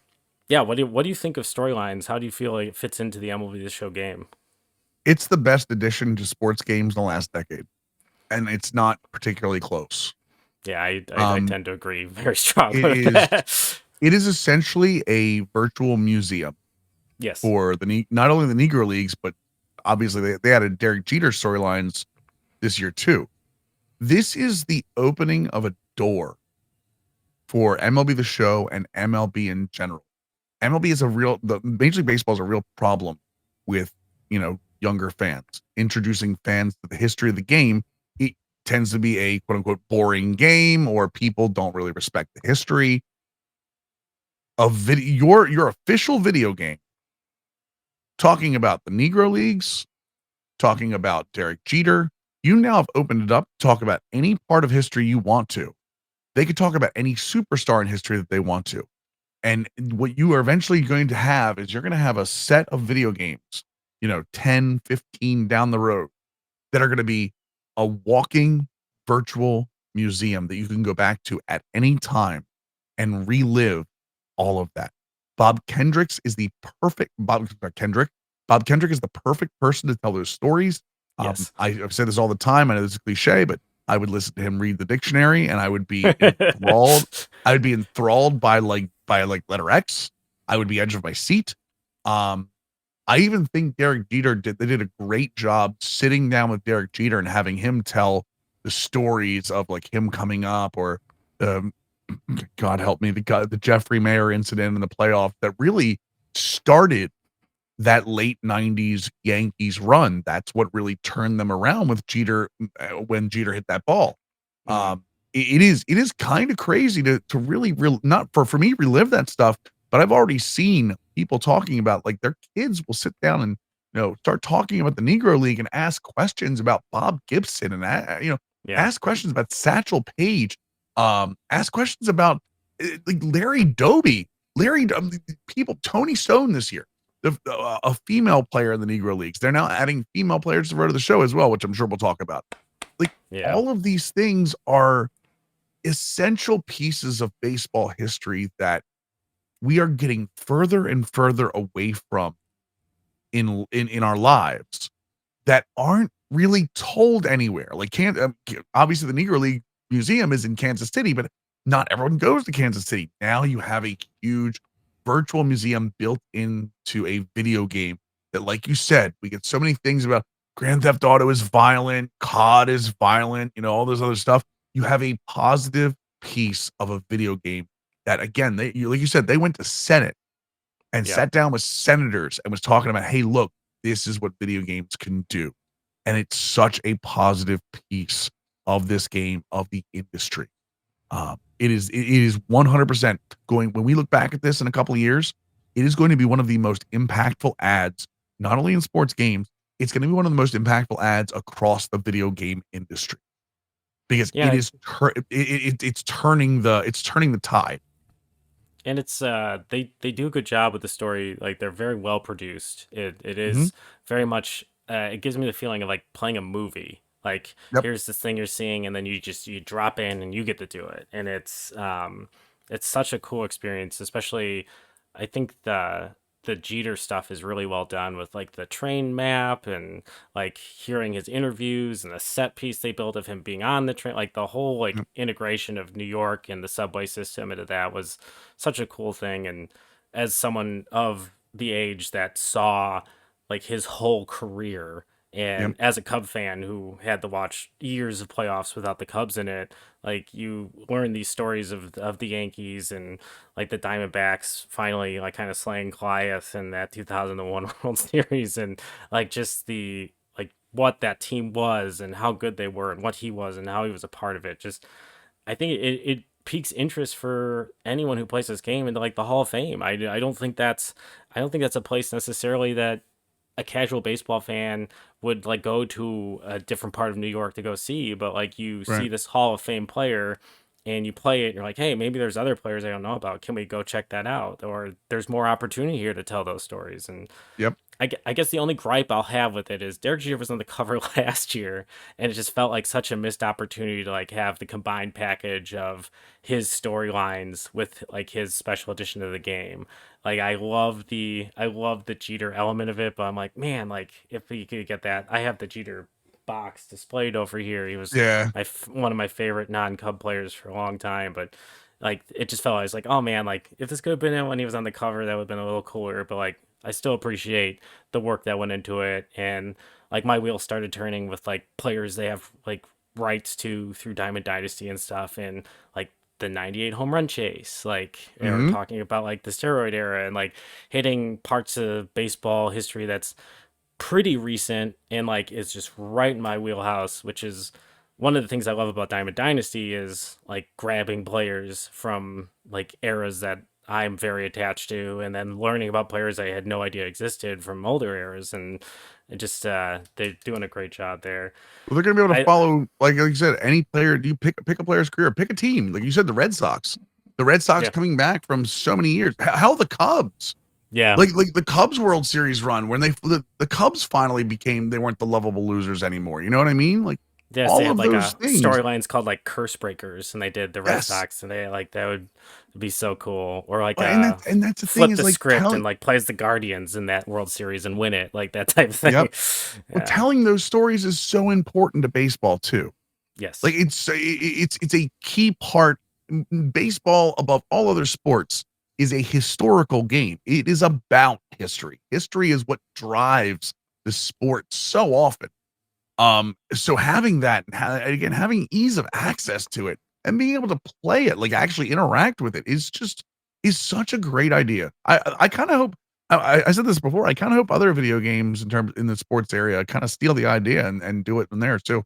S2: yeah, what do you think of storylines? How do you feel like it fits into the MLB The Show game?
S3: It's the best addition to sports games in the last decade, and it's not particularly close.
S2: Yeah, I
S3: Um,
S2: tend to agree very
S3: it
S2: strongly with
S3: is
S2: that.
S3: it is essentially a virtual museum
S2: Yes.
S3: for not only the Negro Leagues, but obviously they added Derek Jeter storylines this year too. This is the opening of a door for MLB The Show and MLB in general. MLB is the Major League Baseball is a real problem with, younger fans. Introducing fans to the history of the game, it tends to be a quote unquote boring game, or people don't really respect the history of your official video game talking about the Negro Leagues, talking about Derek Jeter. You now have opened it up to talk about any part of history you want to. They could talk about any superstar in history that they want to. And what you are eventually going to have is you're going to have a set of video games, 10, 15 down the road that are going to be a walking virtual museum that you can go back to at any time and relive all of that. Bob Kendricks is the perfect Bob Kendrick. Bob Kendrick is the perfect person to tell those stories.
S2: Yes.
S3: I've said this all the time. I know this is a cliche, but I would listen to him read the dictionary, and I would be enthralled. I would be enthralled by letter X. I would be edge of my seat. Um, I even think Derek Jeter they did a great job sitting down with Derek Jeter and having him tell the stories of like him coming up, or um, God help me, the Jeffrey Mayer incident in the playoff that really started that late 90s Yankees run. That's what really turned them around with Jeter, when Jeter hit that ball.
S2: Mhm.
S3: It is kind of crazy to really not for me relive that stuff, but I've already seen people talking about like their kids will sit down and start talking about the Negro League and ask questions about Bob Gibson, and
S2: Yeah.
S3: ask questions about Satchel Paige, ask questions about like Larry Doby, people, Tony Stone this year, a female player in the Negro Leagues. They're now adding female players to Road to the Show as well, which I'm sure we'll talk about. Like
S2: Yeah.
S3: all of these things are essential pieces of baseball history that we are getting further and further away from in our lives, that aren't really told anywhere. Like obviously the Negro League Museum is in Kansas City, but not everyone goes to Kansas City. Now you have a huge virtual museum built into a video game that, like you said, we get so many things about. Grand Theft Auto is violent, COD is violent, all this other stuff. You have a positive piece of a video game that, again, like you said, they went to Senate and
S2: Yeah.
S3: sat down with senators and was talking about, hey, look, this is what video games can do. And it's such a positive piece of this game, of the industry. It is 100% going, when we look back at this in a couple of years, it is going to be one of the most impactful ads, not only in sports games, it's going to be one of the most impactful ads across the video game industry because
S2: Yeah,
S3: it's turning the tide.
S2: and it's they do a good job with the story. Like they're very well produced. It
S3: Mhm.
S2: is very much it gives me the feeling of like playing a movie. Like
S3: Yep.
S2: here's this thing you're seeing, and then you drop in and you get to do it, and it's such a cool experience. Especially, I think the Jeter stuff is really well done with like the train map and like hearing his interviews and the set piece they built of him being on the train. Like the whole like
S3: Yep.
S2: integration of New York and the subway system into that was such a cool thing. And as someone of the age that saw like his whole career,
S3: Yep.
S2: and as a Cub fan who had to watch years of playoffs without the Cubs in it, like you learn these stories of the Yankees and like the Diamondbacks finally like kind of slaying Goliath in that 2001 World Series, and like just the like what that team was and how good they were and what he was and how he was a part of it. Just I think it piques interest for anyone who plays this game into like the Hall of Fame. I don't think that's a place necessarily that a casual baseball fan would like go to a different part of New York to go see, but like you see
S3: Right.
S2: this Hall of Fame player and you play it and you're like, hey, maybe there's other players I don't know about. Can we go check that out? Or there's more opportunity here to tell those stories. And
S3: Yep.
S2: I guess the only gripe I'll have with it is Derek Jeter was on the cover last year, and it just felt like such a missed opportunity to like have the combined package of his storylines with like his special edition of the game. Like I love the Jeter element of it, but I'm like, man, like if we could get that, I have the Jeter box displayed over here. He was
S3: Yeah.
S2: one of my favorite non-Cub players for a long time, but like it just felt I was like, oh man, like if this could have been it when he was on the cover, that would have been a little cooler. But like I still appreciate the work that went into it, and like my wheels started turning with like players they have like rights to through Diamond Dynasty and stuff, and like the 98 home run chase, like they were
S3: Mhm.
S2: talking about like the steroid era and like hitting parts of baseball history that's pretty recent and like it's just right in my wheelhouse, which is one of the things I love about Diamond Dynasty is like grabbing players from like eras that I'm very attached to and then learning about players I had no idea existed from older eras, and it just they're doing a great job there.
S3: Well, they're gonna be able to
S2: I
S3: follow, like you said, any player. Do you pick a player's career, pick a team, like you said, the Red Sox. The Red Sox
S2: Yeah.
S3: coming back from so many years. Hell, the Cubs.
S2: Yeah.
S3: Like the Cubs World Series run when the Cubs finally became, they weren't the lovable losers anymore. You know what I mean? Like
S2: Yes, they
S3: all
S2: had
S3: of
S2: like
S3: those
S2: a
S3: things.
S2: storylines called like Curse Breakers, and they did the Red
S3: Yes.
S2: Sox, and they like that would be so cool. Or like
S3: Well, and that's the thing
S2: flip
S3: is
S2: the
S3: like
S2: script and like plays the Guardians in that World Series and win it, like that type of thing.
S3: yep. Well,
S2: Yeah.
S3: telling those stories is so important to baseball too.
S2: Yes.
S3: Like it's a key part. Baseball, above all other sports, is a historical game. It is about history. History is what drives the sport so often. So having that, and again, having ease of access to it and being able to play it, like actually interact with it, is such a great idea. I kind of hope. I said this before. I kind of hope other video games in the sports area kind of steal the idea and do it in theirs too.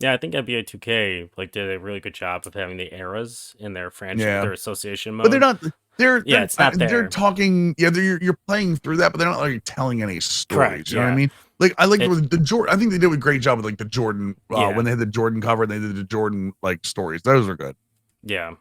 S2: Yeah, I think NBA 2K like did a really good job of having the eras in their franchise,
S3: Yeah.
S2: their association
S3: But they're
S2: mode.
S3: not they're
S2: Yeah,
S3: they're
S2: it's not
S3: they're
S2: there.
S3: talking, yeah, you're playing through that, but they're not, like, telling any
S2: Correct.
S3: stories, you know what I
S2: Yeah.
S3: mean? Like, I liked
S2: It.
S3: with the Jordan. I think they did a great job with, like, the Jordan, when
S2: Yeah.
S3: they had the Jordan cover and they did the Jordan, like, stories. Those are good.
S2: Yeah.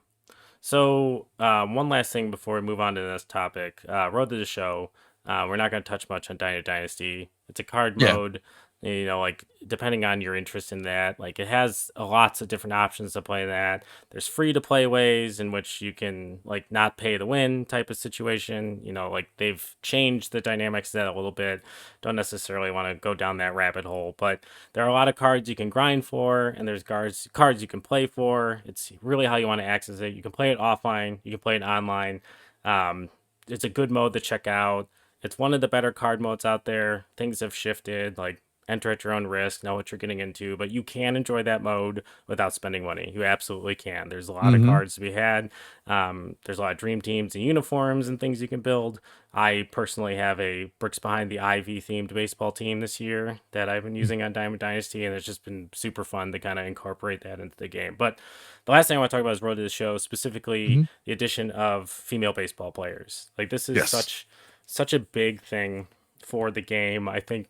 S2: So, one last thing before we move on to this topic. Road to the Show. We're not going to touch much on Dynasty. It's a card
S3: Yeah.
S2: mode. You know, like, depending on your interest in that, like, it has lots of different options to play that. There's free to play ways in which you can, like, not pay to win type of situation. You know, like, they've changed the dynamics of that a little bit. Don't necessarily want to go down that rabbit hole, but there are a lot of cards you can grind for, and there's cards you can play for. It's really how you want to access it. You can play it offline, you can play it online. Um, it's a good mode to check out. It's one of the better card modes out there. Things have shifted. Like enter at your own risk, know what you're getting into, but you can enjoy that mode without spending money. You absolutely can. There's a lot of
S3: Mm-hmm.
S2: cards to be had. There's a lot of dream teams and uniforms and things you can build. I personally have a Bricks Behind the Ivy themed baseball team this year that I've been using on Diamond Dynasty, and it's just been super fun to kind of incorporate that into the game. But the last thing I want to talk about is Road to the Show, specifically
S3: Mm-hmm.
S2: the addition of female baseball players. Like, this is
S3: Yes.
S2: such a big thing for the game. I think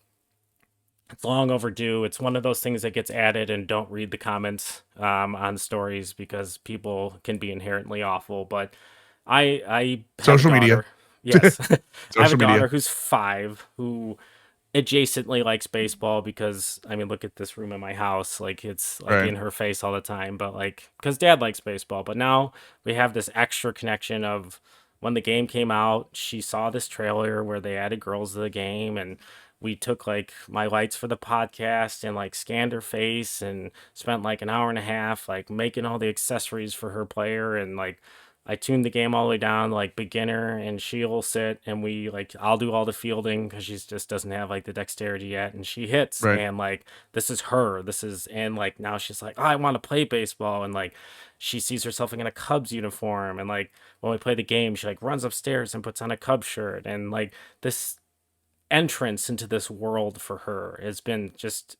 S2: it's long overdue. It's one of those things that gets added and don't read the comments on stories because people can be inherently awful. But I have a
S3: Social media.
S2: daughter. Yes, I have a
S3: Social media.
S2: daughter who's 5 who adjacently likes baseball because I mean, look at this room in my house. Like, it's like
S3: Right.
S2: in her face all the time. But like, because dad likes baseball. But now we have this extra connection of when the game came out, she saw this trailer where they added girls to the game, and we took like my lights for the podcast and like scanned her face and spent like an hour and a half like making all the accessories for her player. And like, I tuned the game all the way down to, like, beginner, and she'll sit and we like I'll do all the fielding because she just doesn't have like the dexterity yet, and she hits.
S3: Right.
S2: And like, this is her, this is, and like now she's like, oh, I want to play baseball. And like, she sees herself in a Cubs uniform, and like when we play the game, she like runs upstairs and puts on a Cubs shirt. And like, this entrance into this world for her has been just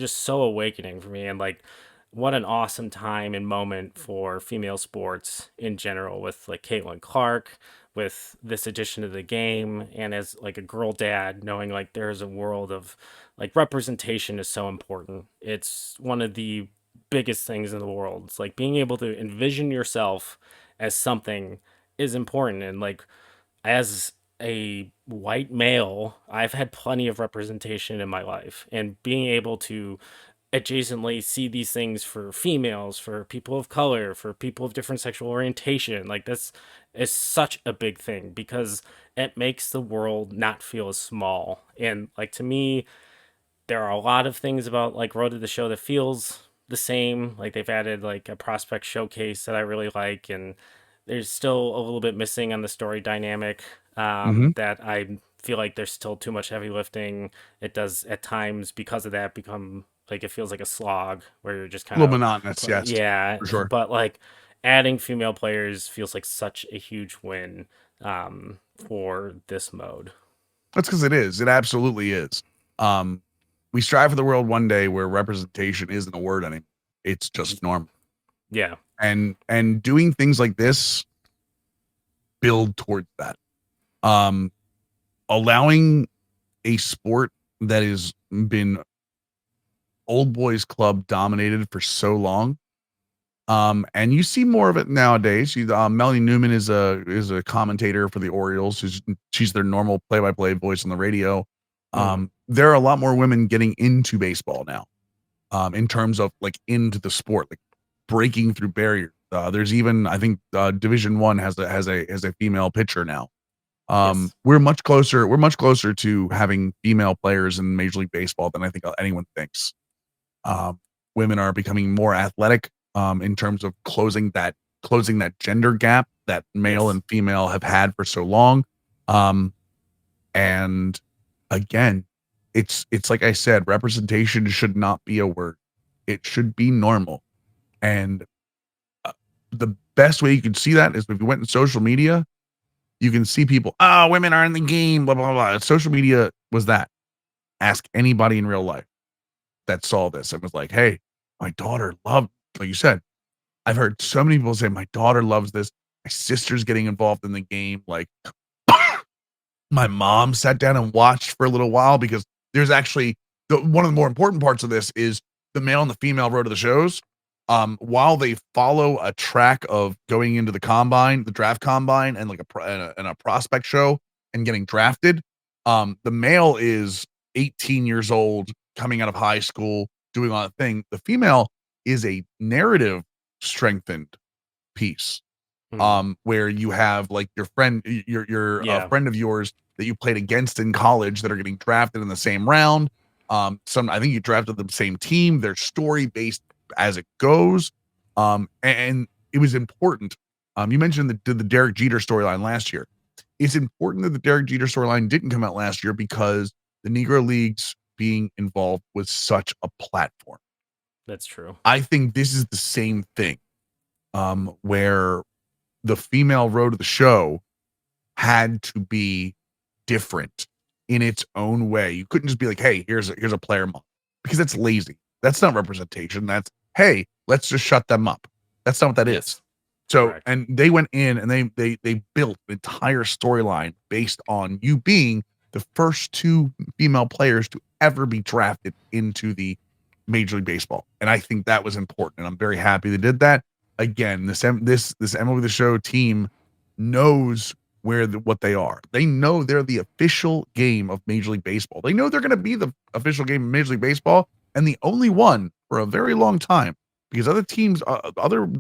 S2: so awakening for me. And like, what an awesome time and moment for female sports in general, with like Caitlin Clark, with this addition to the game, and as like a girl dad, knowing like there's a world of like representation is so important. It's one of the biggest things in the world. It's like being able to envision yourself as something is important. And like, as a white male, I've had plenty of representation in my life, and being able to adjacently see these things for females, for people of color, for people of different sexual orientation, like, this is such a big thing because it makes the world not feel as small. And like, to me, there are a lot of things about like Road to the Show that feels the same. Like, they've added like a prospect showcase that I really like, and there's still a little bit missing on the story dynamic,
S3: Mm-hmm.
S2: that I feel like there's still too much heavy lifting. It does at times, because of that, become like it feels like a slog where you're just
S3: A
S2: kind
S3: little
S2: of
S3: monotonous, yes,
S2: yeah.
S3: for sure.
S2: But like, adding female players feels like such a huge win for this mode.
S3: That's because it is. It absolutely is. Um, we strive for the world one day where representation isn't a word anymore. It's just normal.
S2: Yeah.
S3: And doing things like this build towards that. Allowing a sport that has been old boys club dominated for so long. And you see more of it nowadays. Melanie Newman is a commentator for the Orioles. She's their normal play-by-play voice on the radio.
S2: Hmm.
S3: There are a lot more women getting into baseball now, in terms of like into the sport, like breaking through barriers. There's even, I think, Division One has a female pitcher now.
S2: Yes.
S3: We're much closer. We're much closer to having female players in Major League Baseball than I think anyone thinks. Um, Women are becoming more athletic, in terms of closing that gender gap that male
S2: Yes.
S3: and female have had for so long. And again, it's like I said, representation should not be a word. It should be normal. And the best way you can see that is if you went in social media, you can see people, oh, women are in the game, blah, blah, blah. Social media was that. Ask anybody in real life that saw this and was like, hey, my daughter loved, like you said, I've heard so many people say, my daughter loves this. My sister's getting involved in the game. Like, my mom sat down and watched for a little while because there's actually one of the more important parts of this is the male and the female road to the shows. While they follow a track of going into the combine, the draft combine, and like a prospect show and getting drafted, the male is 18 years old, coming out of high school, doing all that thing. The female is a narrative strengthened piece,
S2: Hmm.
S3: where you have like your friend, your
S2: Yeah.
S3: friend of yours that you played against in college that are getting drafted in the same round. Some I think you drafted the same team. Their story based as it goes, and it was important. You mentioned the Derek Jeter storyline last year. It's important that the Derek Jeter storyline didn't come out last year because the Negro Leagues being involved with such a platform.
S2: That's true.
S3: I think this is the same thing, where the female road of the show had to be different in its own way. You couldn't just be like, "Hey, here's a player mom," because that's lazy. That's not representation. That's, "Hey, let's just shut them up." That's not what that is.
S2: Yes.
S3: So,
S2: Correct.
S3: and they went in and they built an entire storyline based on you being the first two female players to ever be drafted into the Major League Baseball, and I think that was important, and I'm very happy they did that. Again, this MLB the Show team knows what they are. They know they're the official game of Major League Baseball. They know they're going to be the official game of Major League Baseball, and the only one for a very long time, because other teams, other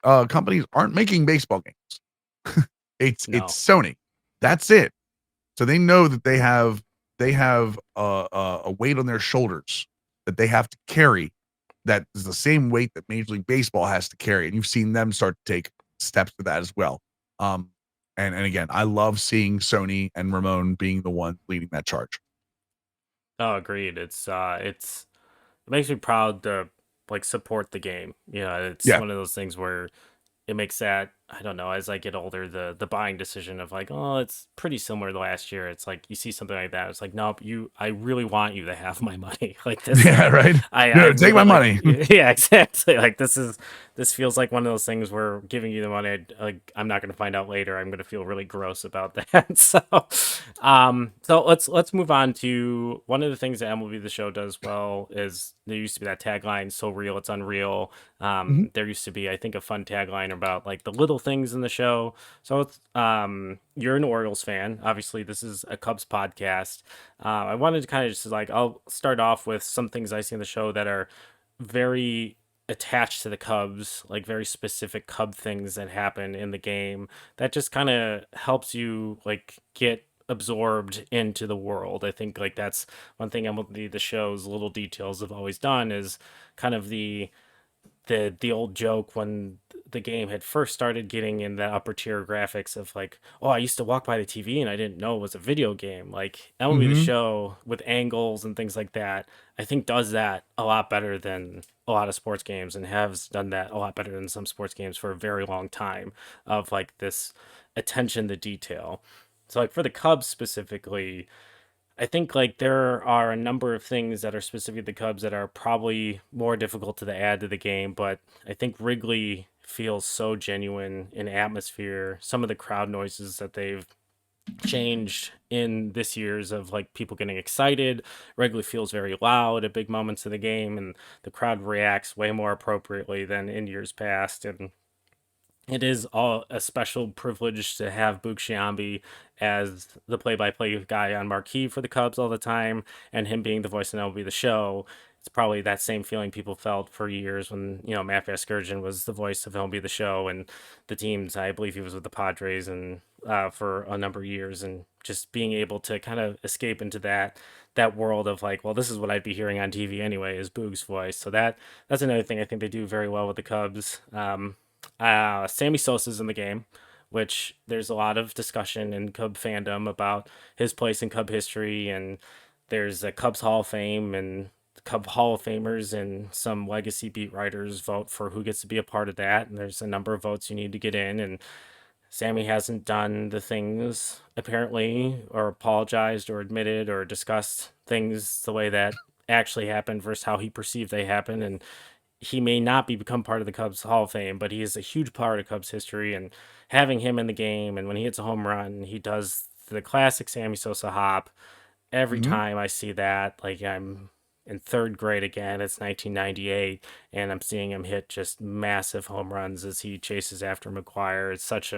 S3: companies aren't making baseball games. It's
S2: No.
S3: Sony. That's it. So they know that they have a weight on their shoulders that they have to carry. That is the same weight that Major League Baseball has to carry, and you've seen them start to take steps to that as well. And again, I love seeing Sony and Ramon being the ones leading that charge.
S2: Oh, agreed. It makes me proud to like support the game. It's
S3: Yeah.
S2: one of those things where it makes that, I don't know, as I get older, the buying decision of like, oh, it's pretty similar to last year. It's like you see something like that, it's like, nope, I really want you to have my money. Like this,
S3: Yeah, right.
S2: I
S3: No, take my money.
S2: yeah, exactly. Like this feels like one of those things where giving you the money, like I'm not going to find out later. I'm going to feel really gross about that. So let's move on to one of the things that MLB the Show does well is there used to be that tagline, "So real, it's unreal."
S3: Mhm.
S2: There used to be, I think, a fun tagline about like the little things in the show. So it's you're an Orioles fan. Obviously, this is a Cubs podcast. I wanted to kind of just like I'll start off with some things I see in the show that are very attached to the Cubs, like very specific Cub things that happen in the game that just kind of helps you like get absorbed into the world. I think like that's one thing MLB the show's little details have always done is kind of the old joke when the game had first started getting in the upper tier graphics of like, oh, I used to walk by the TV and I didn't know it was a video game. Like MLB the
S3: Mhm.
S2: Show with angles and things like that, I think does that a lot better than a lot of sports games and has done that a lot better than some sports games for a very long time of like this attention to detail. So like for the Cubs specifically, I think like there are a number of things that are specific to the Cubs that are probably more difficult to add to the game, but I think Wrigley feels so genuine in atmosphere. Some of the crowd noises that they've changed in this year's of like people getting excited. Wrigley feels very loud at big moments of the game, and the crowd reacts way more appropriately than in years past. And it is all a special privilege to have Boog Sciambi as the play-by-play guy on marquee for the Cubs all the time, and him being the voice of MLB the Show. It's probably that same feeling people felt for years when Matt Vasgersian was the voice of MLB the Show and the teams. I believe he was with the Padres and for a number of years, and just being able to kind of escape into that world of like, well, this is what I'd be hearing on TV anyway, is Boog's voice. So that's another thing I think they do very well with the Cubs. Sammy Sosa's in the game, which there's a lot of discussion in Cub fandom about his place in Cub history, and there's a Cubs Hall of Fame and Cub Hall of Famers and some legacy beat writers vote for who gets to be a part of that, and there's a number of votes you need to get in, and Sammy hasn't done the things apparently, or apologized, or admitted, or discussed things the way that actually happened versus how he perceived they happened, and he may not become part of the Cubs Hall of Fame, but he is a huge part of Cubs history. And having him in the game, and when he hits a home run, he does the classic Sammy Sosa hop. Every
S3: Mhm.
S2: time I see that, like I'm in third grade again, it's 1998, and I'm seeing him hit just massive home runs as he chases after McGuire. It's such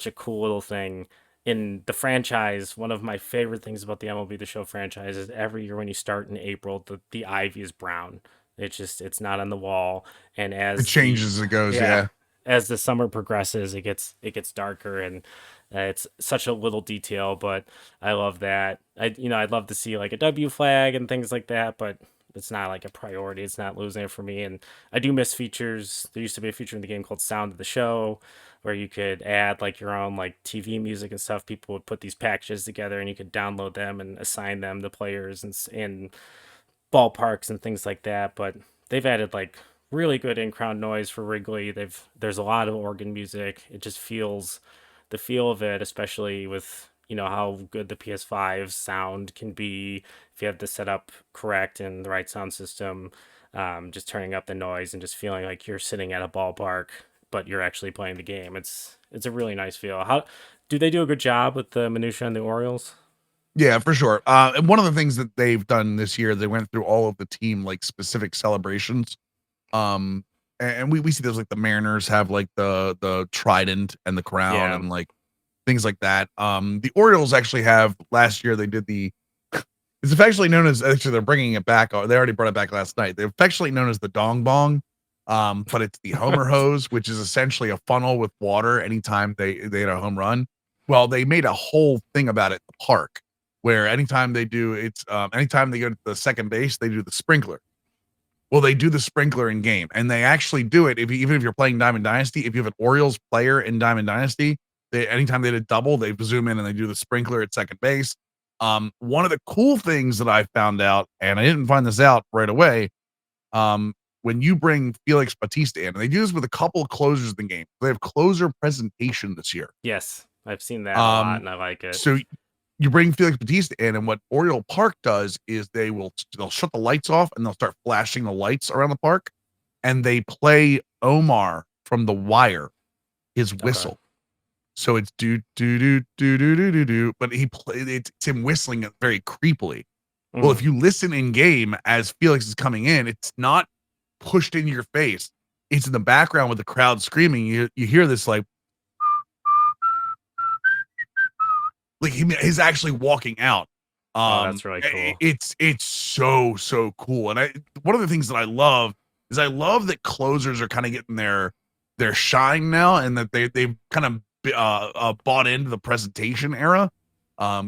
S2: a cool little thing. In the franchise, one of my favorite things about the MLB The Show franchise is every year when you start in April, the ivy is brown. It's not on the wall, and
S3: It changes as it goes.
S2: yeah,
S3: Yeah.
S2: as the summer progresses, it gets darker, and it's such a little detail, but I love that. I'd love to see like a W flag and things like that, but it's not like a priority. It's not losing it for me, and I do miss features. There used to be a feature in the game called Sound of the Show, where you could add like your own like TV music and stuff. People would put these packages together, and you could download them and assign them to players and ballparks and things like that. But they've added like really good in-crowd noise for Wrigley. There's a lot of organ music. It just feels the feel of it, especially with how good the PS5 sound can be if you have the setup correct and the right sound system. Just turning up the noise and just feeling like you're sitting at a ballpark, but you're actually playing the game. It's a really nice feel. How do they do a good job with the minutia and the Orioles?
S3: Yeah, for sure. And one of the things that they've done this year, they went through all of the team like specific celebrations. Um, and we see those like the Mariners have like the trident and the crown
S2: Yeah.
S3: and like things like that. The Orioles actually have last year they did the it's affectionately known as actually they're bringing it back. They already brought it back last night. They're affectionately known as the dong bong. But it's the homer hose, which is essentially a funnel with water anytime they had a home run. Well, they made a whole thing about it at the park where anytime they do anytime they go to the second base, they do the sprinkler. Well, they do the sprinkler in game, and they actually do it even if you're playing Diamond Dynasty. If you have an Orioles player in Diamond Dynasty, anytime they did double, they zoom in and they do the sprinkler at second base. One of the cool things that I found out, and I didn't find this out right away, when you bring Felix Bautista in, and they do this with a couple of closers in the game. They have closer presentation this year.
S2: Yes, I've seen that a lot, and I like it.
S3: So you bring Felix Bautista in, and what Oriole Park does is they'll shut the lights off and they'll start flashing the lights around the park, and they play Omar from The Wire, his whistle.
S2: Okay.
S3: So it's do do do do do do do do, but it's him whistling it very creepily. Well, if you listen in game as Felix is coming in, it's not pushed into your face. It's in the background with the crowd screaming. You hear this like he's actually walking out.
S2: That's really cool.
S3: It's so cool. And one of the things that I love is that closers are kind of getting their shine now, and that they've kind of bought into the presentation era.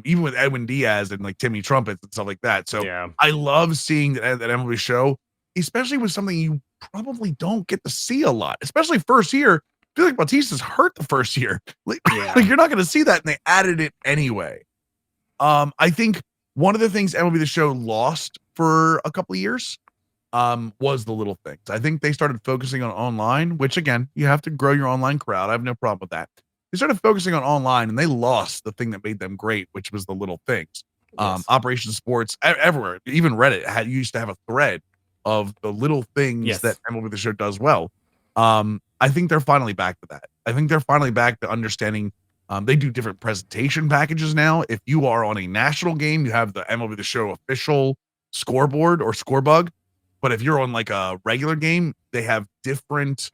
S3: Even with Edwin Diaz and like Timmy Trumpets and stuff like that. So
S2: Yeah.
S3: I love seeing that MLB Show, especially with something you probably don't get to see a lot, especially first year. I feel like Bautista's hurt the first year. Like you're not going to see that, and they added it anyway. I think one of the things MLB the Show lost for a couple of years was the little things. I think they started focusing on online, which again, you have to grow your online crowd. I have no problem with that. They started focusing on online, and they lost the thing that made them great, which was the little things.
S2: Yes.
S3: Operation Sports, everywhere, even Reddit used to have a thread of the little things that MLB the Show does well. I think they're finally back to that. I think they're finally back to understanding. They do different presentation packages now. If you are on a national game, you have the MLB the Show official scoreboard or scorebug. But if you're on like a regular game, they have different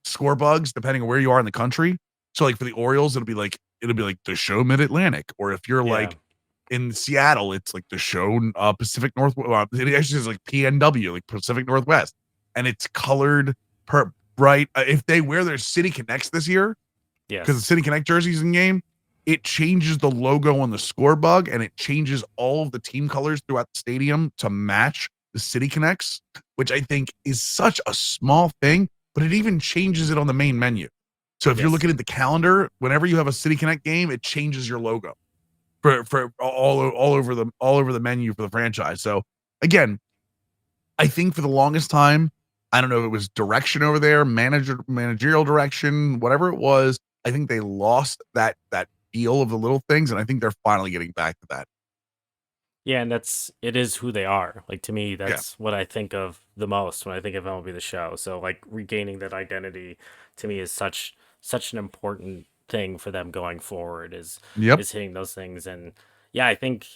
S3: scorebugs depending on where you are in the country. So like for the Orioles, it'll be like the Show Mid-Atlantic, or if you're like in Seattle, it's like the Show Pacific Northwest. It actually is like PNW, like Pacific Northwest, and it's colored per bright. If they wear their City Connects this year, because the City Connect jerseys in game, it changes the logo on the scorebug, and it changes all of the team colors throughout the stadium to match the City Connects, which I think is such a small thing, but it even changes it on the main menu. So if you're looking at the calendar, whenever you have a City Connect game, it changes your logo for all over the menu for the franchise. So again, I think for the longest time, I don't know if it was direction over there, managerial direction, whatever it was, I think they lost that feel of the little things, and I think they're finally getting back to that.
S2: Yeah, and it is who they are. Like to me, that's what I think of the most when I think of MLB the Show. So like regaining that identity to me is such an important thing for them going forward is hitting those things. And yeah, I think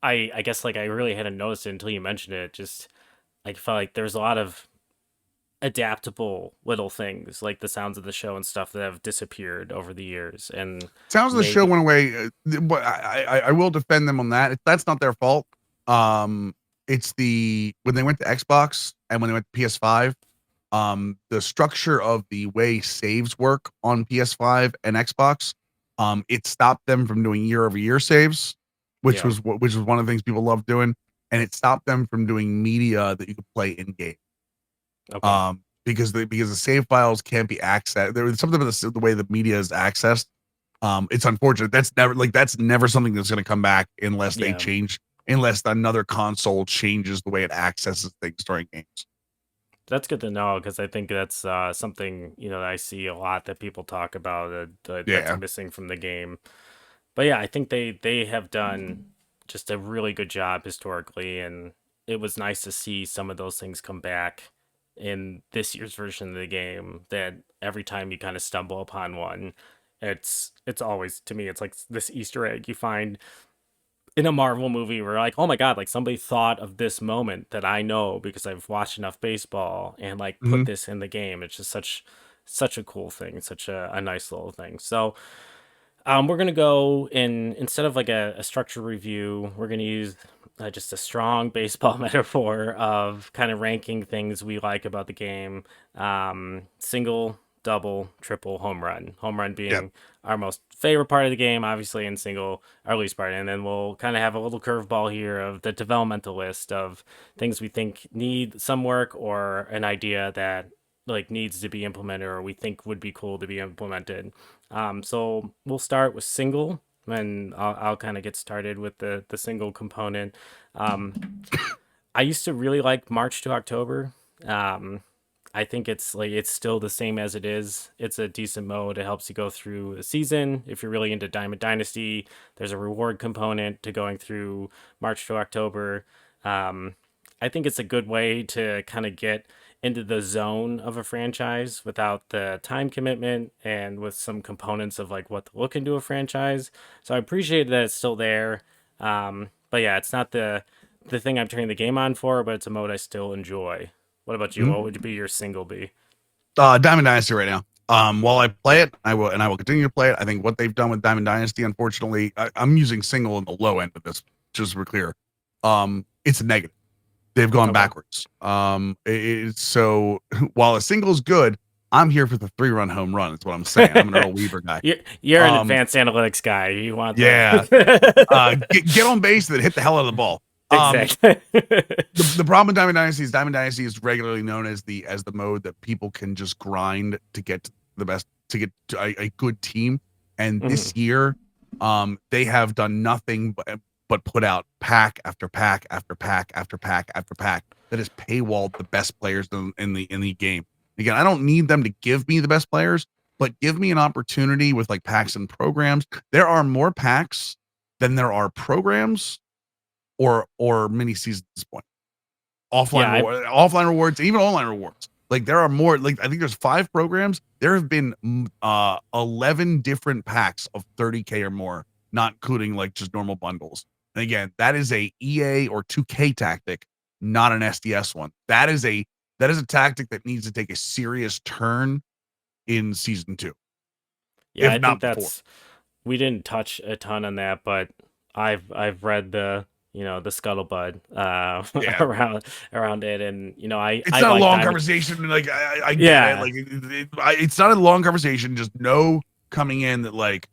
S2: I guess like I really hadn't noticed it until you mentioned it. Just I felt like there's a lot of adaptable little things like the sounds of the show and stuff that have disappeared over the years. And
S3: sounds of the show went away, but I will defend them on that. That's not their fault. It's when they went to Xbox and when they went to PS5, the structure of the way saves work on PS5 and Xbox, it stopped them from doing year-over-year saves, which was one of the things people love doing, and it stopped them from doing media that you could play in game. because the save files can't be accessed. There was something about the way the media is accessed. It's unfortunate. That's never something that's going to come back unless they
S2: Yeah.
S3: change, unless another console changes the way it accesses things during games.
S2: That's good to know because I think that's something that I see a lot that people talk about that's
S3: Yeah.
S2: missing from the game. But yeah, I think they have done just a really good job historically, and it was nice to see some of those things come back in this year's version of the game. That every time you kind of stumble upon one, it's always, to me, it's like this Easter egg you find in a Marvel movie where like, oh my God, like somebody thought of this moment that I know because I've watched enough baseball and like
S3: Mm-hmm.
S2: put this in the game. It's just such a cool thing, such a nice little thing. So we're gonna go in instead of like a structure review, we're gonna use just a strong baseball metaphor of kind of ranking things we like about the game. Single, double, triple, home run. Home run
S3: Yeah.
S2: being our most favorite part of the game, obviously, and single our least part. And then we'll kind of have a little curveball here of the developmental list of things we think need some work or an idea that like needs to be implemented or we think would be cool to be implemented. So we'll start with single, and I'll kind of get started with the single component. Um, I used to really like March to October. Um, I think it's still the same as it is. It's a decent mode. It helps you go through the season. If you're really into Diamond Dynasty, there's a reward component to going through March to October. Um, I think it's a good way to kind of get into the zone of a franchise without the time commitment and with some components of like what to look into a franchise. So I appreciate that it's still there. But yeah, it's not the thing I'm turning the game on for, but it's a mode I still enjoy. What about you?
S3: Mm-hmm.
S2: What would be your single be?
S3: Diamond Dynasty right now. While I play it, I will continue to play it. I think what they've done with Diamond Dynasty, unfortunately, I'm using single in the low end of this, just to be clear. It's a negative. They've gone
S2: Okay.
S3: backwards. So while a single is good, I'm here for the 3-run home run. That's what I'm saying. I'm an Earl Weaver guy.
S2: You're an
S3: Um,
S2: advanced analytics guy. You want
S3: yeah.
S2: the
S3: Get on base and hit the hell out of the ball.
S2: exactly.
S3: The problem with Diamond Dynasty is regularly known as the mode that people can just grind to get to the best, to get to a good team. And
S2: Mhm.
S3: this year, they have done nothing but put out pack after pack after pack after pack after pack that has paywalled the best players in the game. Again, I don't need them to give me the best players, but give me an opportunity with like packs and programs. There are more packs than there are programs or mini seasons at this point.
S2: Yeah,
S3: Offline rewards, even online rewards. Like there are more. Like I think there's 5 programs. There have been 11 different packs of 30K or more, not including like just normal bundles. And again, that is a EA or 2K tactic, not an SDS one. That is a tactic that needs to take a serious turn in season 2,
S2: yeah,
S3: if
S2: I think
S3: not before.
S2: that's we didn't touch a ton on that, but I've read the scuttlebutt
S3: Yeah.
S2: around it, and
S3: It's
S2: I
S3: not a
S2: like
S3: long
S2: Diamond.
S3: conversation. Like I get it.
S2: Yeah,
S3: Like it's not a long conversation. Just know coming in that like,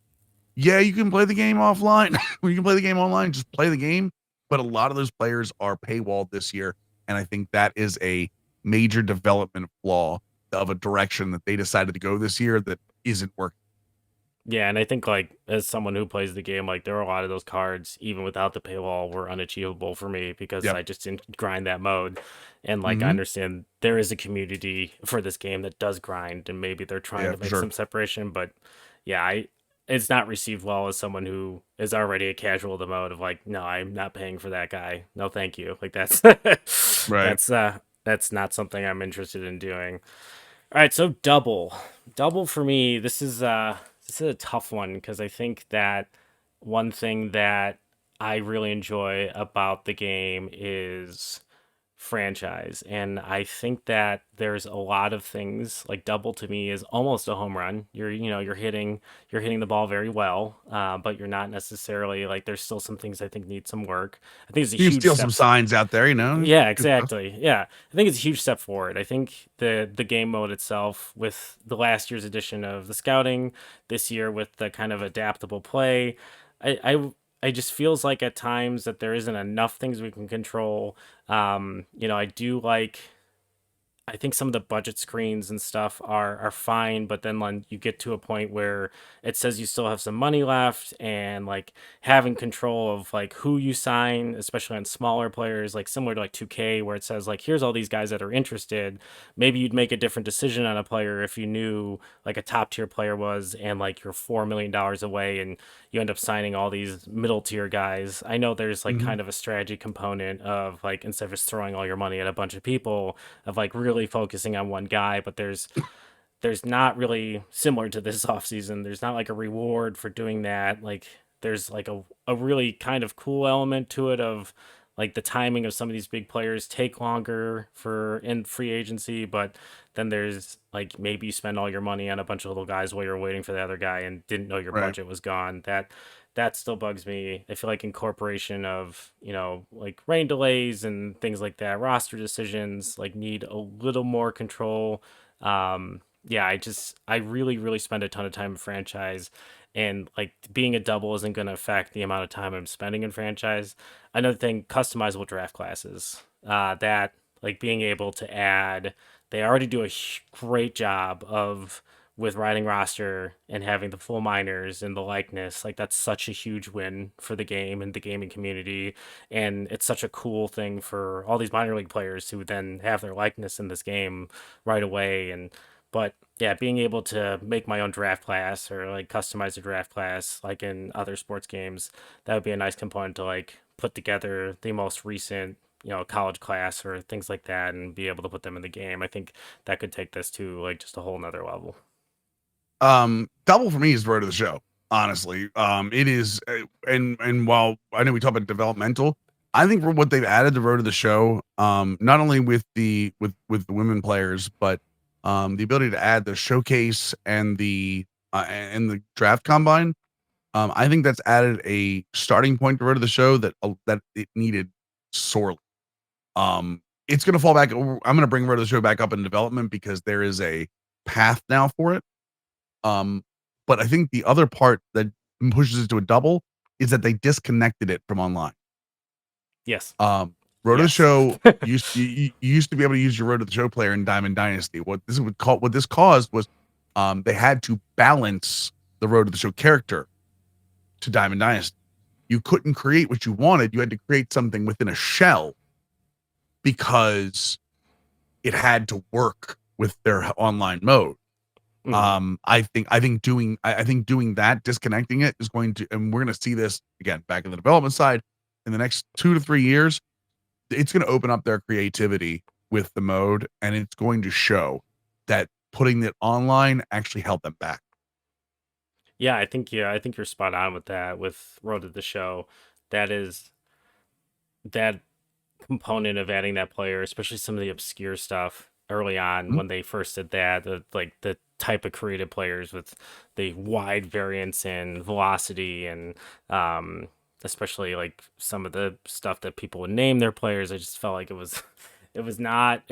S3: yeah, you can play the game offline. You can play the game online. Just play the game. But a lot of those players are paywalled this year, and I think that is a major development flaw of a direction that they decided to go this year that isn't working.
S2: yeah, and I think like as someone who plays the game, like there are a lot of those cards, even without the paywall, were unachievable for me because
S3: Yep.
S2: I just didn't grind that mode. And like I
S3: Mm-hmm.
S2: understand there is a community for this game that does grind, and maybe they're trying
S3: Yeah,
S2: to
S3: for
S2: make
S3: sure.
S2: some separation, but yeah, I it's not received well as someone who is already a casual of the mode of like, no, I'm not paying for that guy. No, thank you. Like that's
S3: Right.
S2: that's not something I'm interested in doing. All right, so double. Double for me, this is a tough one because I think that one thing that I really enjoy about the game is franchise. And I think that there's a lot of things like double to me is almost a home run. You're hitting the ball very well, but you're not necessarily like there's still some things I think need some work. I think it's a
S3: You can
S2: huge
S3: steal
S2: step.
S3: some signs out there. You know.
S2: Yeah,
S3: Good stuff.
S2: exactly. Yeah. I think it's a huge step forward. I think the game mode itself with the last year's edition of the scouting, this year with the kind of adaptable play, I I I just feels like at times that there isn't enough things we can control. I do like I think some of the budget screens and stuff are fine, but then when you get to a point where it says you still have some money left, and like having control of like who you sign, especially on smaller players, like similar to like 2K, where it says like here's all these guys that are interested. Maybe you'd make a different decision on a player if you knew like a top tier player was, and like you're $4 million away, and you end up signing all these middle tier guys. I know there's like
S3: Mhm.
S2: kind of a strategy component of like instead of just throwing all your money at a bunch of people, of like really focusing on one guy, but there's not really similar to this offseason. There's not like a reward for doing that. Like there's like a really kind of cool element to it of like the timing of some of these big players take longer for in free agency, but then there's like maybe you spend all your money on a bunch of little guys while you're waiting for the other guy and didn't know your
S3: Right.
S2: budget was gone. That still bugs me. I feel like incorporation of, like rain delays and things like that, roster decisions like need a little more control. Yeah, I really, really spend a ton of time in franchise, and like being a double isn't going to affect the amount of time I'm spending in franchise. Another thing, customizable draft classes. That like being able to add, they already do a great job of with writing roster and having the full minors and the likeness. Like that's such a huge win for the game and the gaming community, and it's such a cool thing for all these minor league players who then have their likeness in this game right away. And but yeah, being able to make my own draft class or like customize a draft class like in other sports games, that would be a nice component to like put together the most recent, college class or things like that and be able to put them in the game. I think that could take this to like just a whole nother level.
S3: Double for me is the road to the show. Honestly, it is, and while I know we talk about developmental, I think for what they've added the road to the show, not only with with the women players, but the ability to add the showcase and the draft combine. I think that's added a starting point to road to the show that it needed sorely. It's gonna fall back. I'm gonna bring road to the show back up in development because there is a path now for it. um, but I think the other part that pushes it to a double is that they disconnected it from online.
S2: Yes.
S3: Road to the
S2: Yes.
S3: Show you used to be able to use your Road to the Show player in Diamond Dynasty. What this caused was, they had to balance the Road to the Show character to Diamond Dynasty. You couldn't create what you wanted. You had to create something within a shell because it had to work with their online mode.
S2: Mhm.
S3: I think doing that, disconnecting it is going to, and we're going to see this again back in the development side in the next 2 to 3 years. It's going to open up their creativity with the mode, and it's going to show that putting it online actually held them back.
S2: Yeah, I think you're spot on with that with Road to the Show. That is that component of adding that player, especially some of the obscure stuff early on
S3: Mhm.
S2: when they first did that, like the type of creative players with the wide variance in velocity and especially like some of the stuff that people would name their players. I just felt like it was not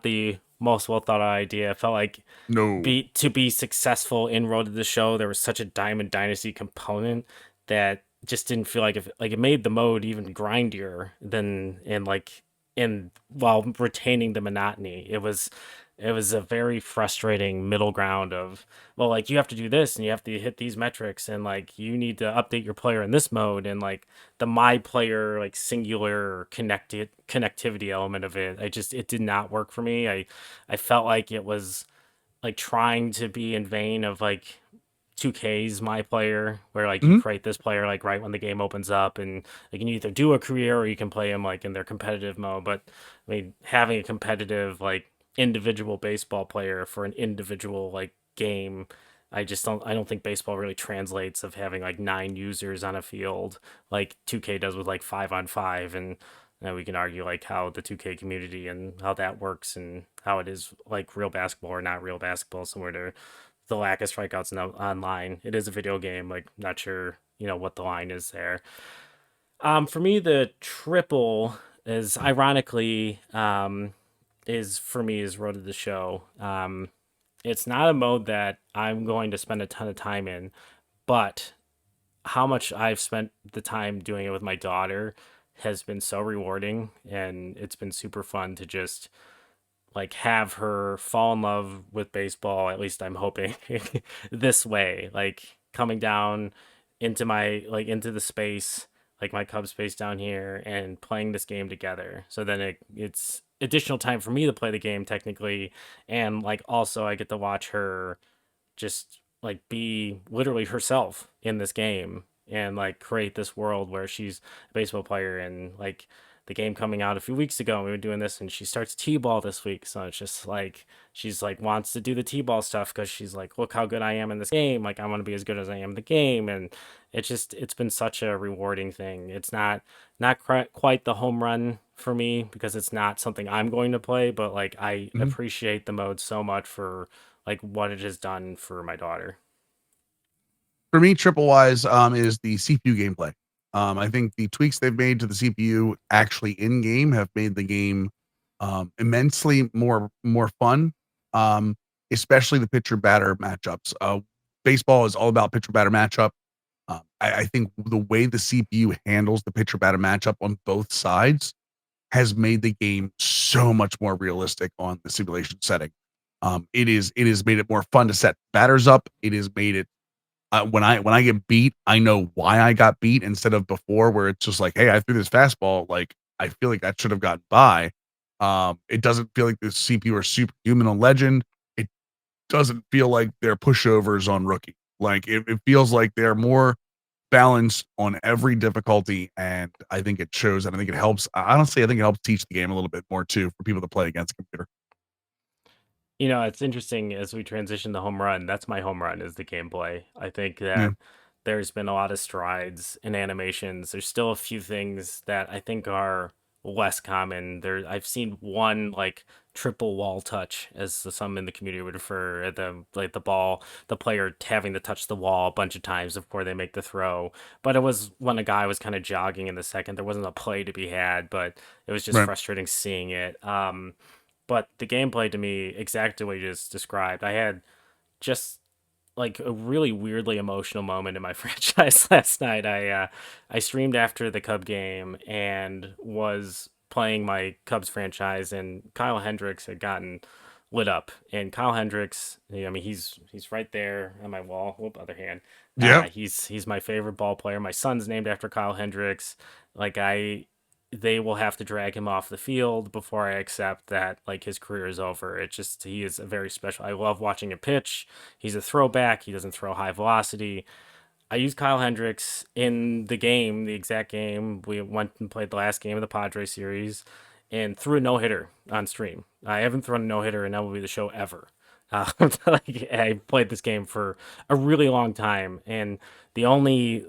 S2: the most well thought out idea. I felt like
S3: No.
S2: be successful in Road to the Show, there was such a Diamond Dynasty component that just didn't feel like if like it made the mode even grindier than in like in while retaining the monotony. It was a very frustrating middle ground of, well, like you have to do this and you have to hit these metrics and like you need to update your player in this mode, and like the my player like singular connected connectivity element of it, it did not work for me. I felt like it was like trying to be in vain of like 2K's my player, where like you
S3: Mhm.
S2: create this player like right when the game opens up, and like you can either do a career or you can play them like in their competitive mode. But I mean, having a competitive like individual baseball player for an individual like game, I don't think baseball really translates of having like 9 users on a field like 2K does with like 5 on 5. And we can argue like how the 2K community and how that works and how it is like real basketball or not real basketball, similar to the lack of strikeouts online. It is a video game. Like, not sure, what the line is there. For me, the triple is ironically is for me is Road to the Show. It's not a mode that I'm going to spend a ton of time in, but how much I've spent the time doing it with my daughter has been so rewarding, and it's been super fun to just like have her fall in love with baseball, at least I'm hoping, this way, like coming down into my like into the space, like my Cubs space down here, and playing this game together. So then it's additional time for me to play the game technically, and like also I get to watch her just like be literally herself in this game and like create this world where she's a baseball player. And like the game coming out a few weeks ago, and we were doing this, and she starts t-ball this week, so it's just like she's like wants to do the t-ball stuff because she's like, look how good I am in this game, like I want to be as good as I am in the game. And it's been such a rewarding thing. It's not quite the home run for me because it's not something I'm going to play, but like I
S3: Mhm.
S2: appreciate the mode so much for like what it has done for my daughter.
S3: For me, triple wise is the CPU gameplay. I think the tweaks they've made to the CPU actually in game have made the game immensely more fun. Um, Especially the pitcher batter matchups. Baseball is all about pitcher batter matchup. I think the way the CPU handles the pitcher batter matchup on both sides has made the game so much more realistic on the simulation setting. It has made it more fun to set batters up. It has made it when I get beat, I know why I got beat instead of before where it's just like, hey, I threw this fastball. Like I feel like that should have gotten by. It doesn't feel like the CPU are superhuman on Legend. It doesn't feel like they're pushovers on Rookie. Like it feels like they're more balanced on every difficulty, and I think it shows, and I think it helps. Honestly, I think it helps teach the game a little bit more too for people to play against a computer.
S2: You know, it's interesting as we transition to home run. That's my home run is the gameplay. I think
S3: Yeah.
S2: that there's been a lot of strides in animations. There's still a few things that I think are less common. There, I've seen one like triple wall touch, as some in the community would refer at the like the ball, the player having to touch the wall a bunch of times before they make the throw. But it was when a guy was kind of jogging in the second. There wasn't a play to be had, but it was just
S3: Right.
S2: frustrating seeing it. But the gameplay to me, exactly what you just described, I had just like a really weirdly emotional moment in my franchise last night. I streamed after the Cub game and was playing my Cubs franchise, and Kyle Hendricks had gotten lit up. And Kyle Hendricks, I mean, he's right there on my wall. Whoop, other hand.
S3: Yep.
S2: He's my favorite ball player. My son's named after Kyle Hendricks. Like they will have to drag him off the field before I accept that like his career is over. It just he is a very special. I love watching him pitch. He's a throwback. He doesn't throw high velocity. I used Kyle Hendricks in the game, the exact game. We went and played the last game of the Padres series and threw a no hitter on stream. I haven't thrown a no hitter in MLB the Show ever. Like, I played this game for a really long time, and the only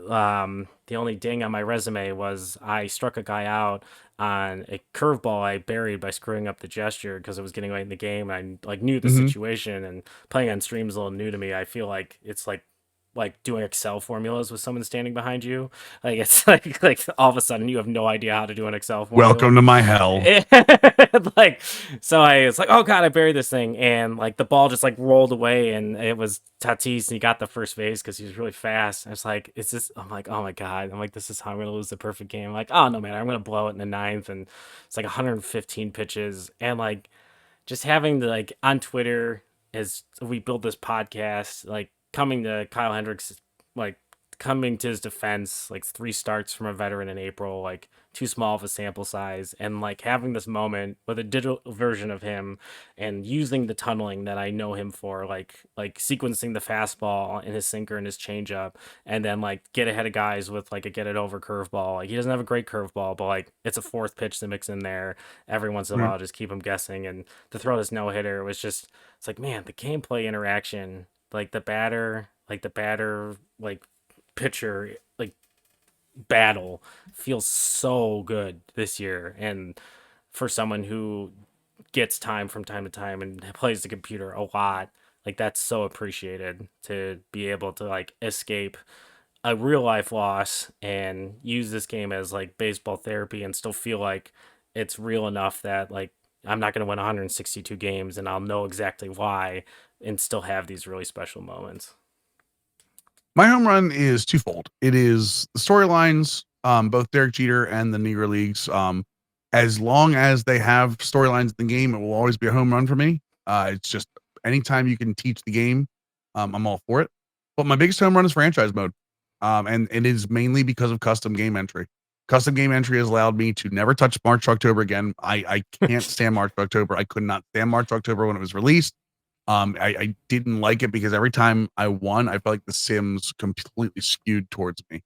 S2: ding on my resume was I struck a guy out on a curveball I buried by screwing up the gesture because it was getting late in the game. And I like knew the
S3: Hmm.
S2: situation, and playing on stream is a little new to me. I feel like it's like doing Excel formulas with someone standing behind you. Like it's like all of a sudden you have no idea how to do an Excel
S3: Welcome
S2: formula.
S3: to my hell.
S2: Like so I was like, oh god, I buried this thing, and like the ball just like rolled away, and it was Tatis, and he got the first base because he was really fast. I was like, it's just I'm like, oh my god, I'm like, this is how I'm gonna lose the perfect game. I'm like, oh no man, I'm gonna blow it in the ninth, and it's like 115 pitches, and like just having the like on Twitter as we build this podcast, like coming to Kyle Hendricks, like coming to his defense, like three starts from a veteran in April, like too small of a sample size, and like having this moment with a digital version of him and using the tunneling that I know him for, like sequencing the fastball and his sinker and his changeup, and then like get ahead of guys with like a get it over curveball. Like he doesn't have a great curveball, but like it's a fourth pitch to mix in there every once in a
S3: Right.
S2: while, just keep him guessing. And to throw this no hitter was just it's like man, the gameplay interaction, like the batter, like pitcher, like battle feels so good this year. And for someone who gets time to time and plays the computer a lot, like that's so appreciated to be able to like escape a real life loss and use this game as like baseball therapy and still feel like it's real enough that like I'm not going to win 162 games and I'll know exactly why and still have these really special moments.
S3: My home run is twofold. It is the storylines, both Derek Jeter and the Negro Leagues. as long as they have storylines in the game, it will always be a home run for me. It's just anytime you can teach the game, I'm all for it. But my biggest home run is franchise mode. And it is mainly because of custom game entry. Custom game entry has allowed me to never touch March to October again. I can't stand March to October. I could not stand March to October when it was released. I didn't like it because every time I won, I felt like the Sims completely skewed towards me.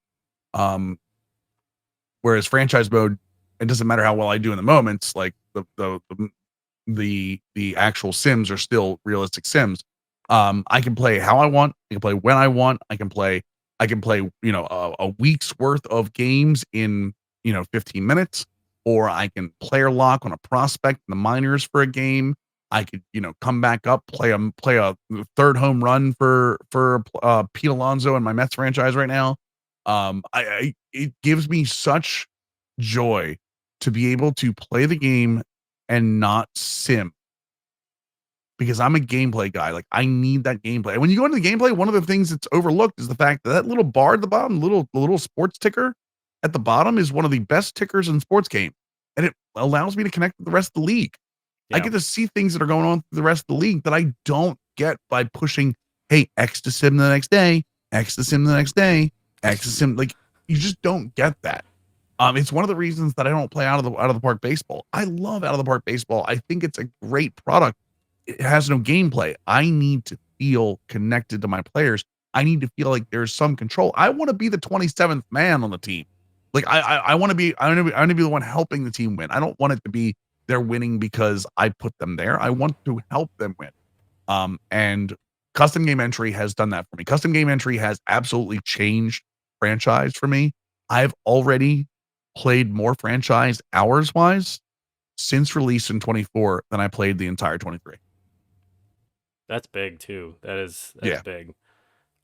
S3: Whereas franchise mode, it doesn't matter how well I do in the moments. Like the actual Sims are still realistic Sims. I can play how I want. I can play when I want. I can play, a week's worth of games in, 15 minutes, or I can player lock on a prospect in the minors for a game. I could, come back up, play a third home run for Pete Alonso in my Mets franchise right now. It gives me such joy to be able to play the game and not sim, because I'm a gameplay guy. Like, I need that gameplay. And when you go into the gameplay, one of the things that's overlooked is the fact that little bar at the bottom, the little sports ticker at the bottom, is one of the best tickers in sports game, and it allows me to connect with the rest of the league. I get to see things that are going on through the rest of the league that I don't get by pushing, hey, X to sim the next day, X to sim the next day, X to sim. Like, you just don't get that. It's one of the reasons that I don't play out of the park baseball. I love out of the park baseball. I think it's a great product. It has no gameplay. I need to feel connected to my players. I need to feel like there's some control. I want to be the 27th man on the team. Like, I want to be the one helping the team win. I don't want it to be they're winning because I put them there. I want to help them win. And custom game entry has done that for me. Custom game entry has absolutely changed franchise for me. I've already played more franchise hours wise since release in 24 than I played the entire 23.
S2: That's big too. That's big.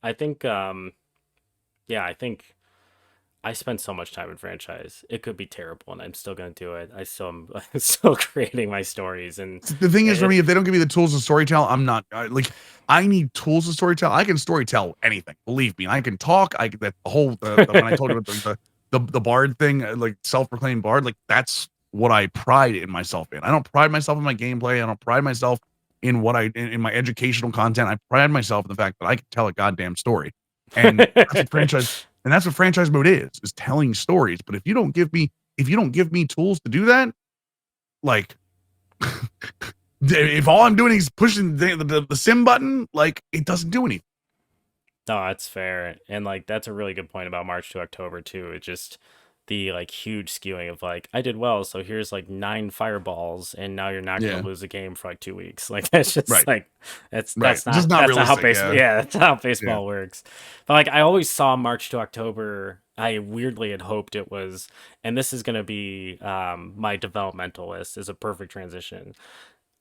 S2: I think, I think I spend so much time in franchise. It could be terrible, and I'm still going to do it. I'm still creating my stories. And
S3: the thing is, for me, if they don't give me the tools to storytell, I'm not I need tools to storytell. I can storytell anything. Believe me, I can talk. That whole when I told you about the bard thing, like self-proclaimed bard, like that's what I pride in myself in. I don't pride myself in my gameplay. I don't pride myself in in my educational content. I pride myself in the fact that I can tell a goddamn story, and that's what franchise. And that's what franchise mode is telling stories. But if you don't give me tools to do that, like if all I'm doing is pushing the sim button, like, it doesn't do anything.
S2: No, that's fair. And like, that's a really good point about March to October too. It's just the like huge skewing of like, I did well, so here's like 9 fireballs, and now you're not going to lose a game for like 2 weeks. Like, that's just like, that's not how baseball. Yeah, that's how baseball works. But like, I always saw March to October. I weirdly had hoped it was, and this is going to be my developmental list is a perfect transition.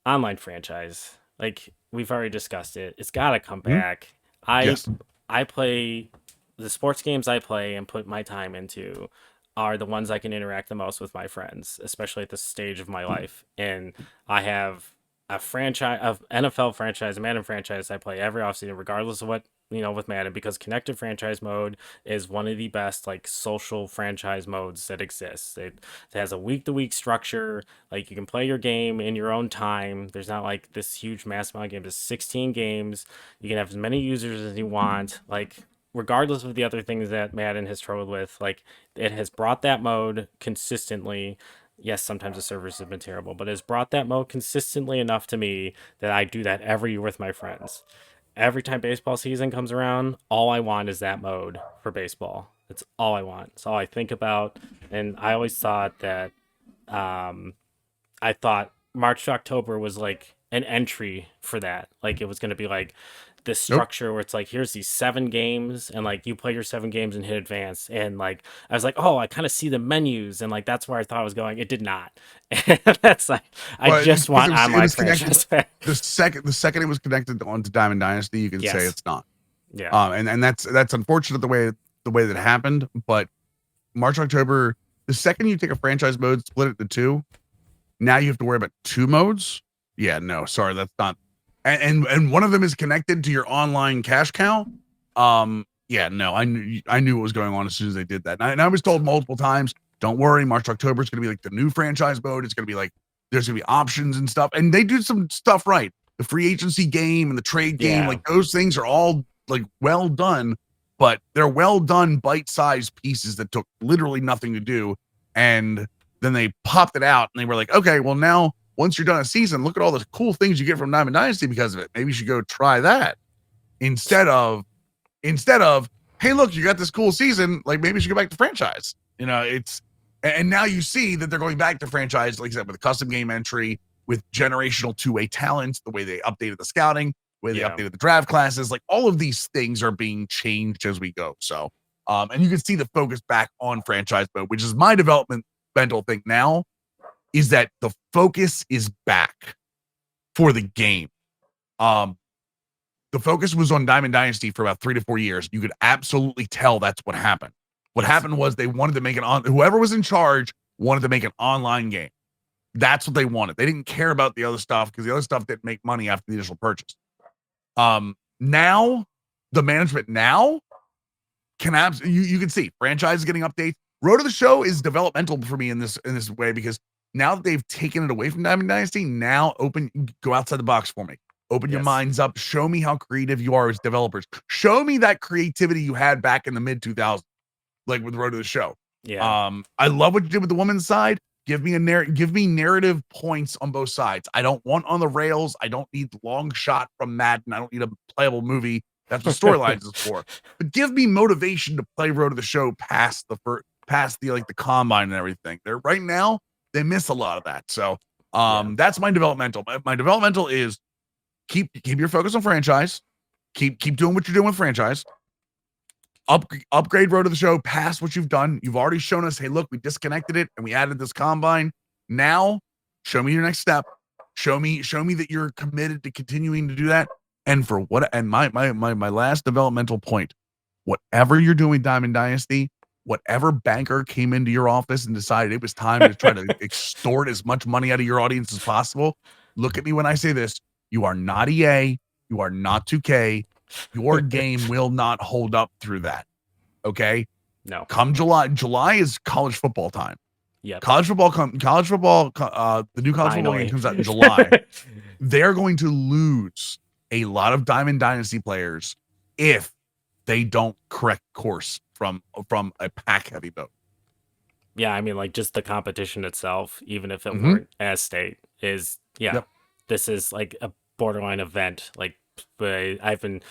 S2: Online franchise, like we've already discussed it. It's got to come back. I play the sports games I play and put my time into are the ones I can interact the most with my friends, especially at this stage of my life. And I have a franchise of NFL franchise, a Madden franchise I play every offseason, regardless of what, with Madden, because connected franchise mode is one of the best like social franchise modes that exists. It has a week to week structure. Like, you can play your game in your own time. There's not like this huge mass amount of games. There's 16 games. You can have as many users as you want. Like, regardless of the other things that Madden has struggled with, like, it has brought that mode consistently. Yes, sometimes the servers have been terrible, but it's brought that mode consistently enough to me that I do that every year with my friends. Every time baseball season comes around, all I want is that mode for baseball. That's all I want. It's all I think about. And I always thought that, I thought March to October was like an entry for that. Like, it was going to be like this structure where it's like, here's these 7 games, and like you play your 7 games and hit advance. And like, I was like, oh, I kind of see the menus, and like that's where I thought I was going. It did not. And that's like, I just want online franchise.
S3: The second it was connected onto Diamond Dynasty, you can say it's not.
S2: Yeah.
S3: And that's unfortunate the way that it happened. But March, October, the second you take a franchise mode, split it to 2, now you have to worry about 2 modes. Yeah, no, sorry, that's not. And one of them is connected to your online cash cow. Yeah, no, I knew what was going on as soon as they did that. And I was told multiple times, don't worry, March, October is going to be like the new franchise mode. It's going to be like, there's going to be options and stuff. And they do some stuff right. The free agency game and the trade game, like those things are all like well done, but they're well done bite-sized pieces that took literally nothing to do. And then they popped it out and they were like, okay, well now, once you're done a season, look at all the cool things you get from Diamond Dynasty because of it. Maybe you should go try that instead of, hey, look, you got this cool season. Like maybe you should go back to franchise. You know, and now you see that they're going back to franchise, like I said, with a custom game entry, with generational two-way talents, the way they updated the scouting, the way they updated the draft classes, like all of these things are being changed as we go. So, and you can see the focus back on franchise mode, which is my developmental thing now, is that the focus is back for the game. The focus was on Diamond Dynasty for about 3 to 4 years. You could absolutely tell that's what happened. What happened was they wanted to make whoever was in charge wanted to make an online game. That's what they wanted. They didn't care about the other stuff because the other stuff didn't make money after the initial purchase. Now the management now can you can see franchise is getting updates. Road to the Show is developmental for me in this way because now that they've taken it away from Diamond Dynasty, now go outside the box for me. Open your minds up. Show me how creative you are as developers. Show me that creativity you had back in the mid 2000s, like with Road to the Show.
S2: Yeah.
S3: I love what you did with the women's side. Give me narrative points on both sides. I don't want on the rails. I don't need long shot from Madden. I don't need a playable movie. That's what storylines is for. But give me motivation to play Road to the Show past the combine and everything. They're right now. They miss a lot of that. So that's my developmental. My developmental is keep your focus on franchise. Keep doing what you're doing with franchise. Upgrade Road to the Show past what you've done. You've already shown us, hey, look, we disconnected it and we added this combine. Now, show me your next step. Show me that you're committed to continuing to do that. And for what? And my last developmental point, whatever you're doing, Diamond Dynasty, whatever banker came into your office and decided it was time to try to extort as much money out of your audience as possible. Look at me when I say this. You are not EA. You are not 2K. Your game will not hold up through that. Okay.
S2: No.
S3: Come July is college football time.
S2: Yeah.
S3: College football. The new college football game comes out in July. They're going to lose a lot of Diamond Dynasty players if they don't correct course from a pack heavy vote.
S2: Yeah, I mean, like just the competition itself, even if it weren't as state, is this is like a borderline event. Like, but I've been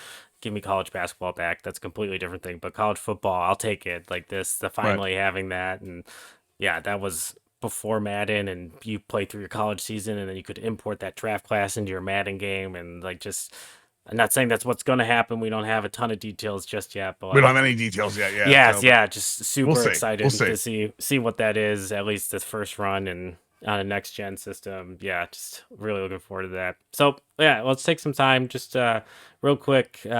S2: give me college basketball back. That's a completely different thing. But college football, I'll take it. Like the finally having that, and that was before Madden, and you play through your college season, and then you could import that draft class into your Madden game, and like just. I'm not saying that's what's going to happen. We don't have a ton of details just yet, but
S3: we don't have any details yet.
S2: Just super excited to see what that is. At least this first run and on a next gen system. Yeah, just really looking forward to that. So let's take some time, just real quick. You're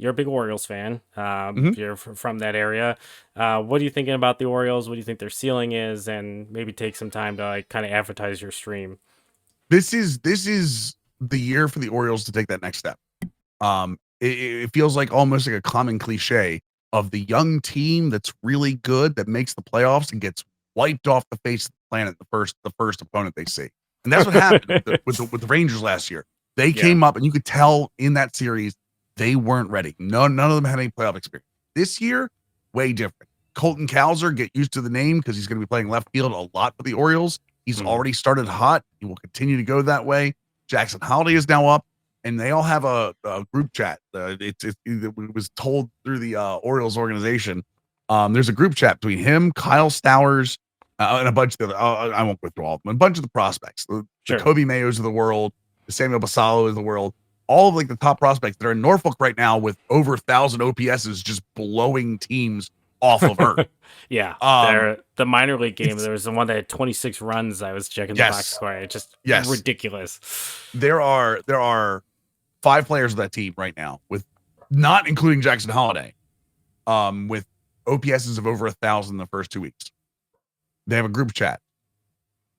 S2: a big Orioles fan. If you're from that area. What are you thinking about the Orioles? What do you think their ceiling is? And maybe take some time to like kind of advertise your stream.
S3: This is the year for the Orioles to take that next step. It feels like almost like a common cliche of the young team that's really good that makes the playoffs and gets wiped off the face of the planet the first opponent they see, and that's what happened with the Rangers last year. They came up, and you could tell in that series they weren't ready. None of them had any playoff experience. This year, way different. Colton Cowser, get used to the name because he's going to be playing left field a lot for the Orioles. He's already started hot. He will continue to go that way. Jackson Holiday is now up. And they all have a group chat. It was told through the Orioles organization. There's a group chat between him, Kyle Stowers, and a bunch of the I won't go through all of them. A bunch of the prospects, the Kobe Mayos of the world, the Samuel Basallo of the world, all of like the top prospects that are in Norfolk right now with over 1,000 OPSs, just blowing teams off of earth.
S2: The minor league game. There was the one that had 26 runs. I was checking the box score. It's just ridiculous.
S3: There are 5 players of that team right now, with not including Jackson Holiday, with OPSs of over 1,000 the first 2 weeks. They have a group chat.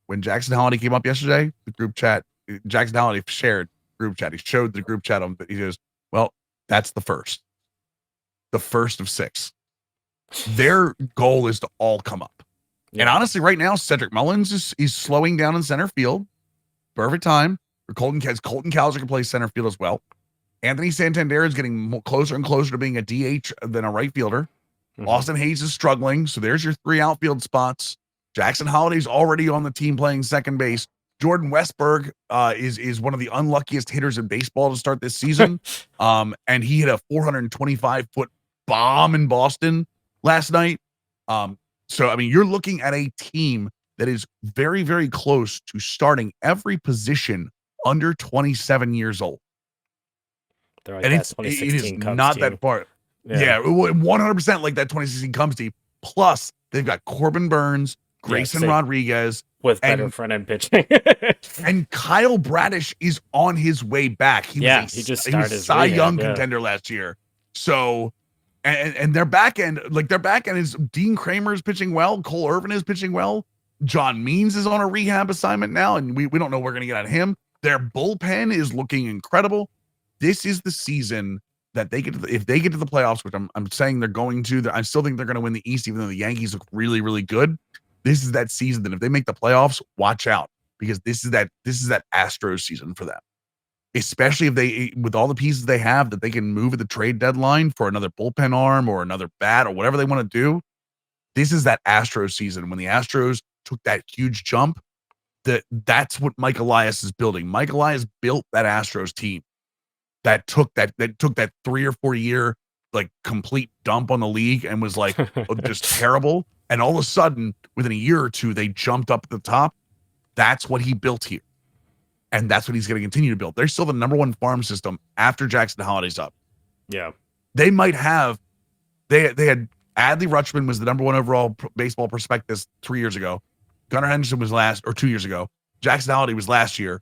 S3: When Jackson Holiday came up yesterday, the group chat, Jackson Holiday shared group chat. He showed the group chat on, he goes, well, that's the first of 6. Their goal is to all come up. And
S2: Yeah.
S3: honestly, right now, Cedric Mullins is slowing down in center field. Perfect time. Colton Cowser can play center field as well. Anthony Santander is getting closer and closer to being a DH than a right fielder. Austin Hayes is struggling, so there's your 3 outfield spots. Jackson Holliday's already on the team playing second base. Jordan Westberg is one of the unluckiest hitters in baseball to start this season. And he hit a 425-foot bomb in Boston last night. So I mean, you're looking at a team that is very, very close to starting every position under 27 years old.
S2: They're like
S3: And
S2: that
S3: it is
S2: 2016 Cubs
S3: not
S2: team.
S3: that far.
S2: Yeah.
S3: 100% like that 2016 Cubs team. Plus, they've got Corbin Burns, Grayson Rodriguez,
S2: with better front end pitching.
S3: and Kyle Bradish is on his way back. He was a Cy Young contender last year. So, and their back end, is Dean Kramer is pitching well. Cole Irvin is pitching well. John Means is on a rehab assignment now, and we don't know what we're going to get out of him. Their bullpen is looking incredible. This is the season that they get to if they get to the playoffs, which I'm saying they're going to. I still think they're going to win the East, even though the Yankees look really, really good. This is that season that if they make the playoffs, watch out, because this is that Astros season for them. Especially if they, with all the pieces they have, that they can move at the trade deadline for another bullpen arm or another bat or whatever they want to do. This is that Astros season when the Astros took that huge jump. That's what Mike Elias is building. Mike Elias built that Astros team that took that 3 or 4 year like complete dump on the league and was like just terrible. And all of a sudden, within a year or two, they jumped up at the top. That's what he built here. And that's what he's going to continue to build. They're still the number 1 farm system after Jackson Holiday's up.
S2: Yeah.
S3: They might have, they had Adley Rutschman was the number 1 overall baseball prospectus 3 years ago. Gunnar Henderson was 2 years ago. Jackson Holliday was last year,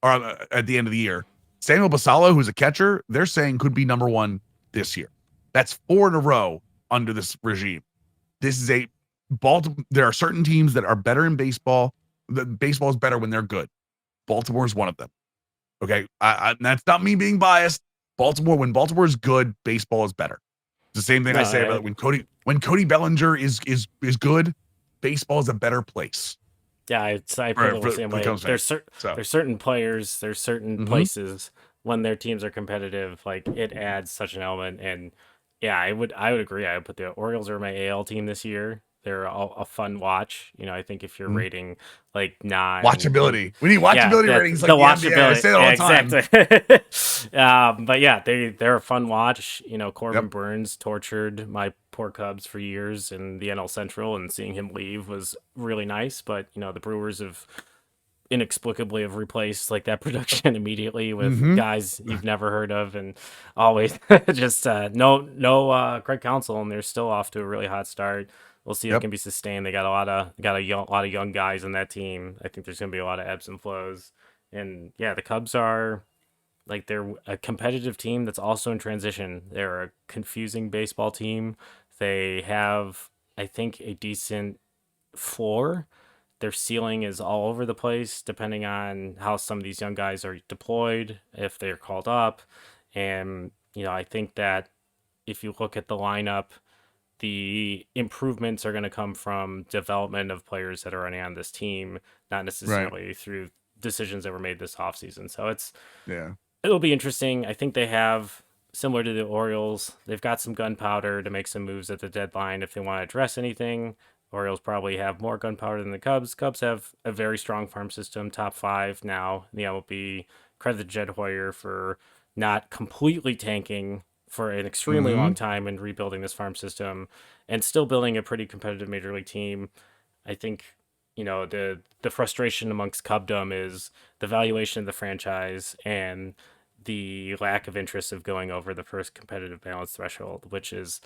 S3: or at the end of the year. Samuel Basallo, who's a catcher, they're saying could be number 1 this year. That's 4 in a row under this regime. This is a Baltimore. There are certain teams that are better in baseball. The baseball is better when they're good. Baltimore is one of them. Okay, that's not me being biased. When Baltimore is good, baseball is better. It's the same thing I say about when Cody Bellinger is good, baseball is a better place.
S2: Yeah, I feel the same way. There's certain players, there's certain places when their teams are competitive, like it adds such an element. And yeah, I would agree. I would put the Orioles are my AL team this year. They're all a fun watch. I think if you're rating like 9
S3: watchability, we need watchability ratings like
S2: the watchability.
S3: NBA. I say that all the
S2: time. But yeah, they're a fun watch. Corbin Burns tortured my poor Cubs for years in the NL Central, and seeing him leave was really nice. But the Brewers have inexplicably replaced like that production immediately with guys you've never heard of, and always just no Craig Counsell, and they're still off to a really hot start. We'll see if it can be sustained. They got a lot of young guys in that team. I think there's going to be a lot of ebbs and flows. And yeah, the Cubs are they're a competitive team that's also in transition. They're a confusing baseball team. They have, I think, a decent floor. Their ceiling is all over the place, depending on how some of these young guys are deployed, if they're called up. And, I think that if you look at the lineup, the improvements are going to come from development of players that are already on this team, not necessarily through decisions that were made this offseason. So it'll be interesting. I think they have, similar to the Orioles, they've got some gunpowder to make some moves at the deadline if they want to address anything. Orioles probably have more gunpowder than the Cubs. Cubs have a very strong farm system, top 5 now in the MLB. Credit to Jed Hoyer for not completely tanking for an extremely long time and rebuilding this farm system and still building a pretty competitive major league team. I think, the frustration amongst Cubdom is the valuation of the franchise and the lack of interest of going over the first competitive balance threshold, which is,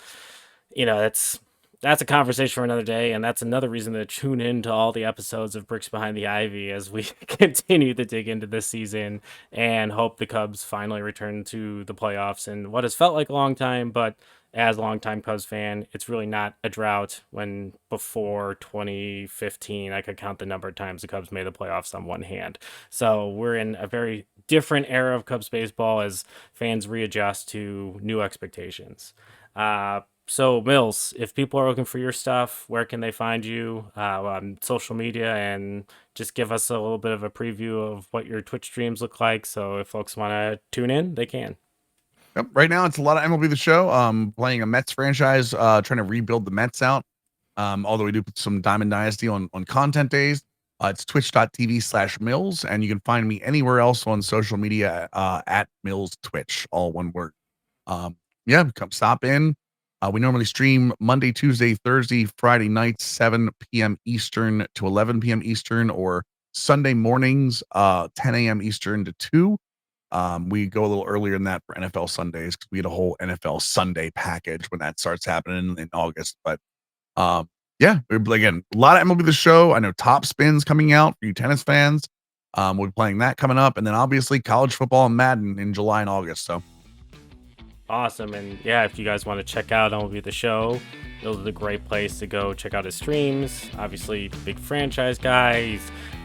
S2: that's a conversation for another day, and that's another reason to tune in to all the episodes of Bricks Behind the Ivy as we continue to dig into this season and hope the Cubs finally return to the playoffs in what has felt like a long time, but as a longtime Cubs fan, it's really not a drought when before 2015, I could count the number of times the Cubs made the playoffs on one hand. So we're in a very different era of Cubs baseball as fans readjust to new expectations. So, Mills, if people are looking for your stuff, where can they find you on social media? And just give us a little bit of a preview of what your Twitch streams look like. So, if folks want to tune in, they can.
S3: Yep. Right now, it's a lot of MLB the Show. Playing a Mets franchise, trying to rebuild the Mets out. Although we do put some Diamond Dynasty on content days. It's twitch.tv/Mills, and you can find me anywhere else on social media at Mills Twitch, all one word. Yeah, come stop in. We normally stream Monday, Tuesday, Thursday, Friday nights, 7 p.m. Eastern to 11 p.m. Eastern, or Sunday mornings, 10 a.m. Eastern to 2. We go a little earlier than that for NFL Sundays because we had a whole NFL Sunday package when that starts happening in August. But yeah, again, a lot of MLB the Show. I know Top Spin's coming out for you tennis fans. We'll be playing that coming up, and then obviously college football and Madden in July and August. So
S2: awesome. And yeah, if you guys want to check out MLB the Show, those are the great place to go check out his streams. Obviously, big franchise guy.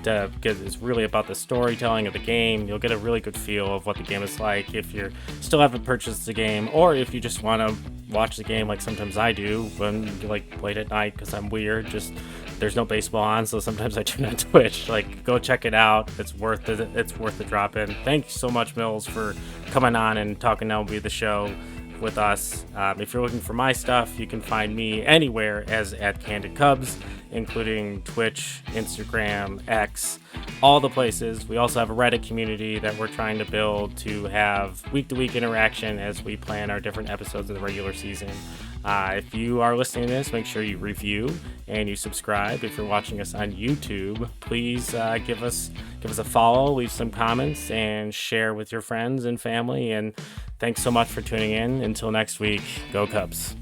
S2: It's really about the storytelling of the game. You'll get a really good feel of what the game is like if you still haven't purchased the game, or if you just want to watch the game like sometimes I do when like late at night because I'm weird. Just there's no baseball on, so sometimes I turn on Twitch. Like, go check it out. It's worth it. It's worth the drop in. Thank you so much, Mills, for coming on and talking MLB the Show with us. If you're looking for my stuff, you can find me anywhere as at Candid Cubs, including Twitch, Instagram, X, all the places. We also have a Reddit community that we're trying to build to have week-to-week interaction as we plan our different episodes of the regular season. If you are listening to this, make sure you review and you subscribe. If you're watching us on YouTube, please give us a follow, leave some comments, and share with your friends and family. And thanks so much for tuning in. Until next week, go Cubs.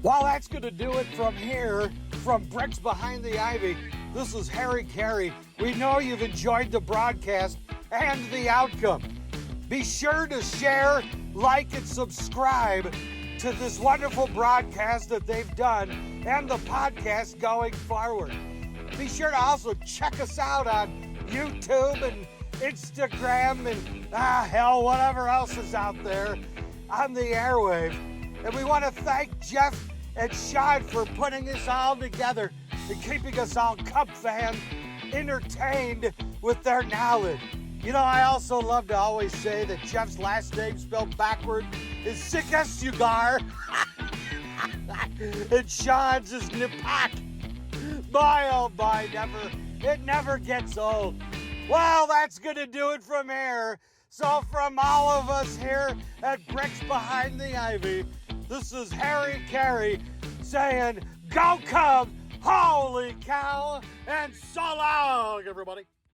S1: Well, that's going to do it from here, from Bricks Behind the Ivy. This is Harry Carey. We know you've enjoyed the broadcast and the outcome. Be sure to share, like, and subscribe to this wonderful broadcast that they've done and the podcast going forward. Be sure to also check us out on YouTube and Instagram and whatever else is out there on the airwave. And we want to thank Jeff and Sean for putting this all together and keeping us all Cub fans entertained with their knowledge. You know, I also love to always say that Jeff's last name spelled backward is Sikasugar. And Sean's is Nipak. Boy, oh boy, it never gets old. Well, that's going to do it from here. So from all of us here at Bricks Behind the Ivy, this is Harry Carey saying, go Cubs, holy cow, and so long, everybody.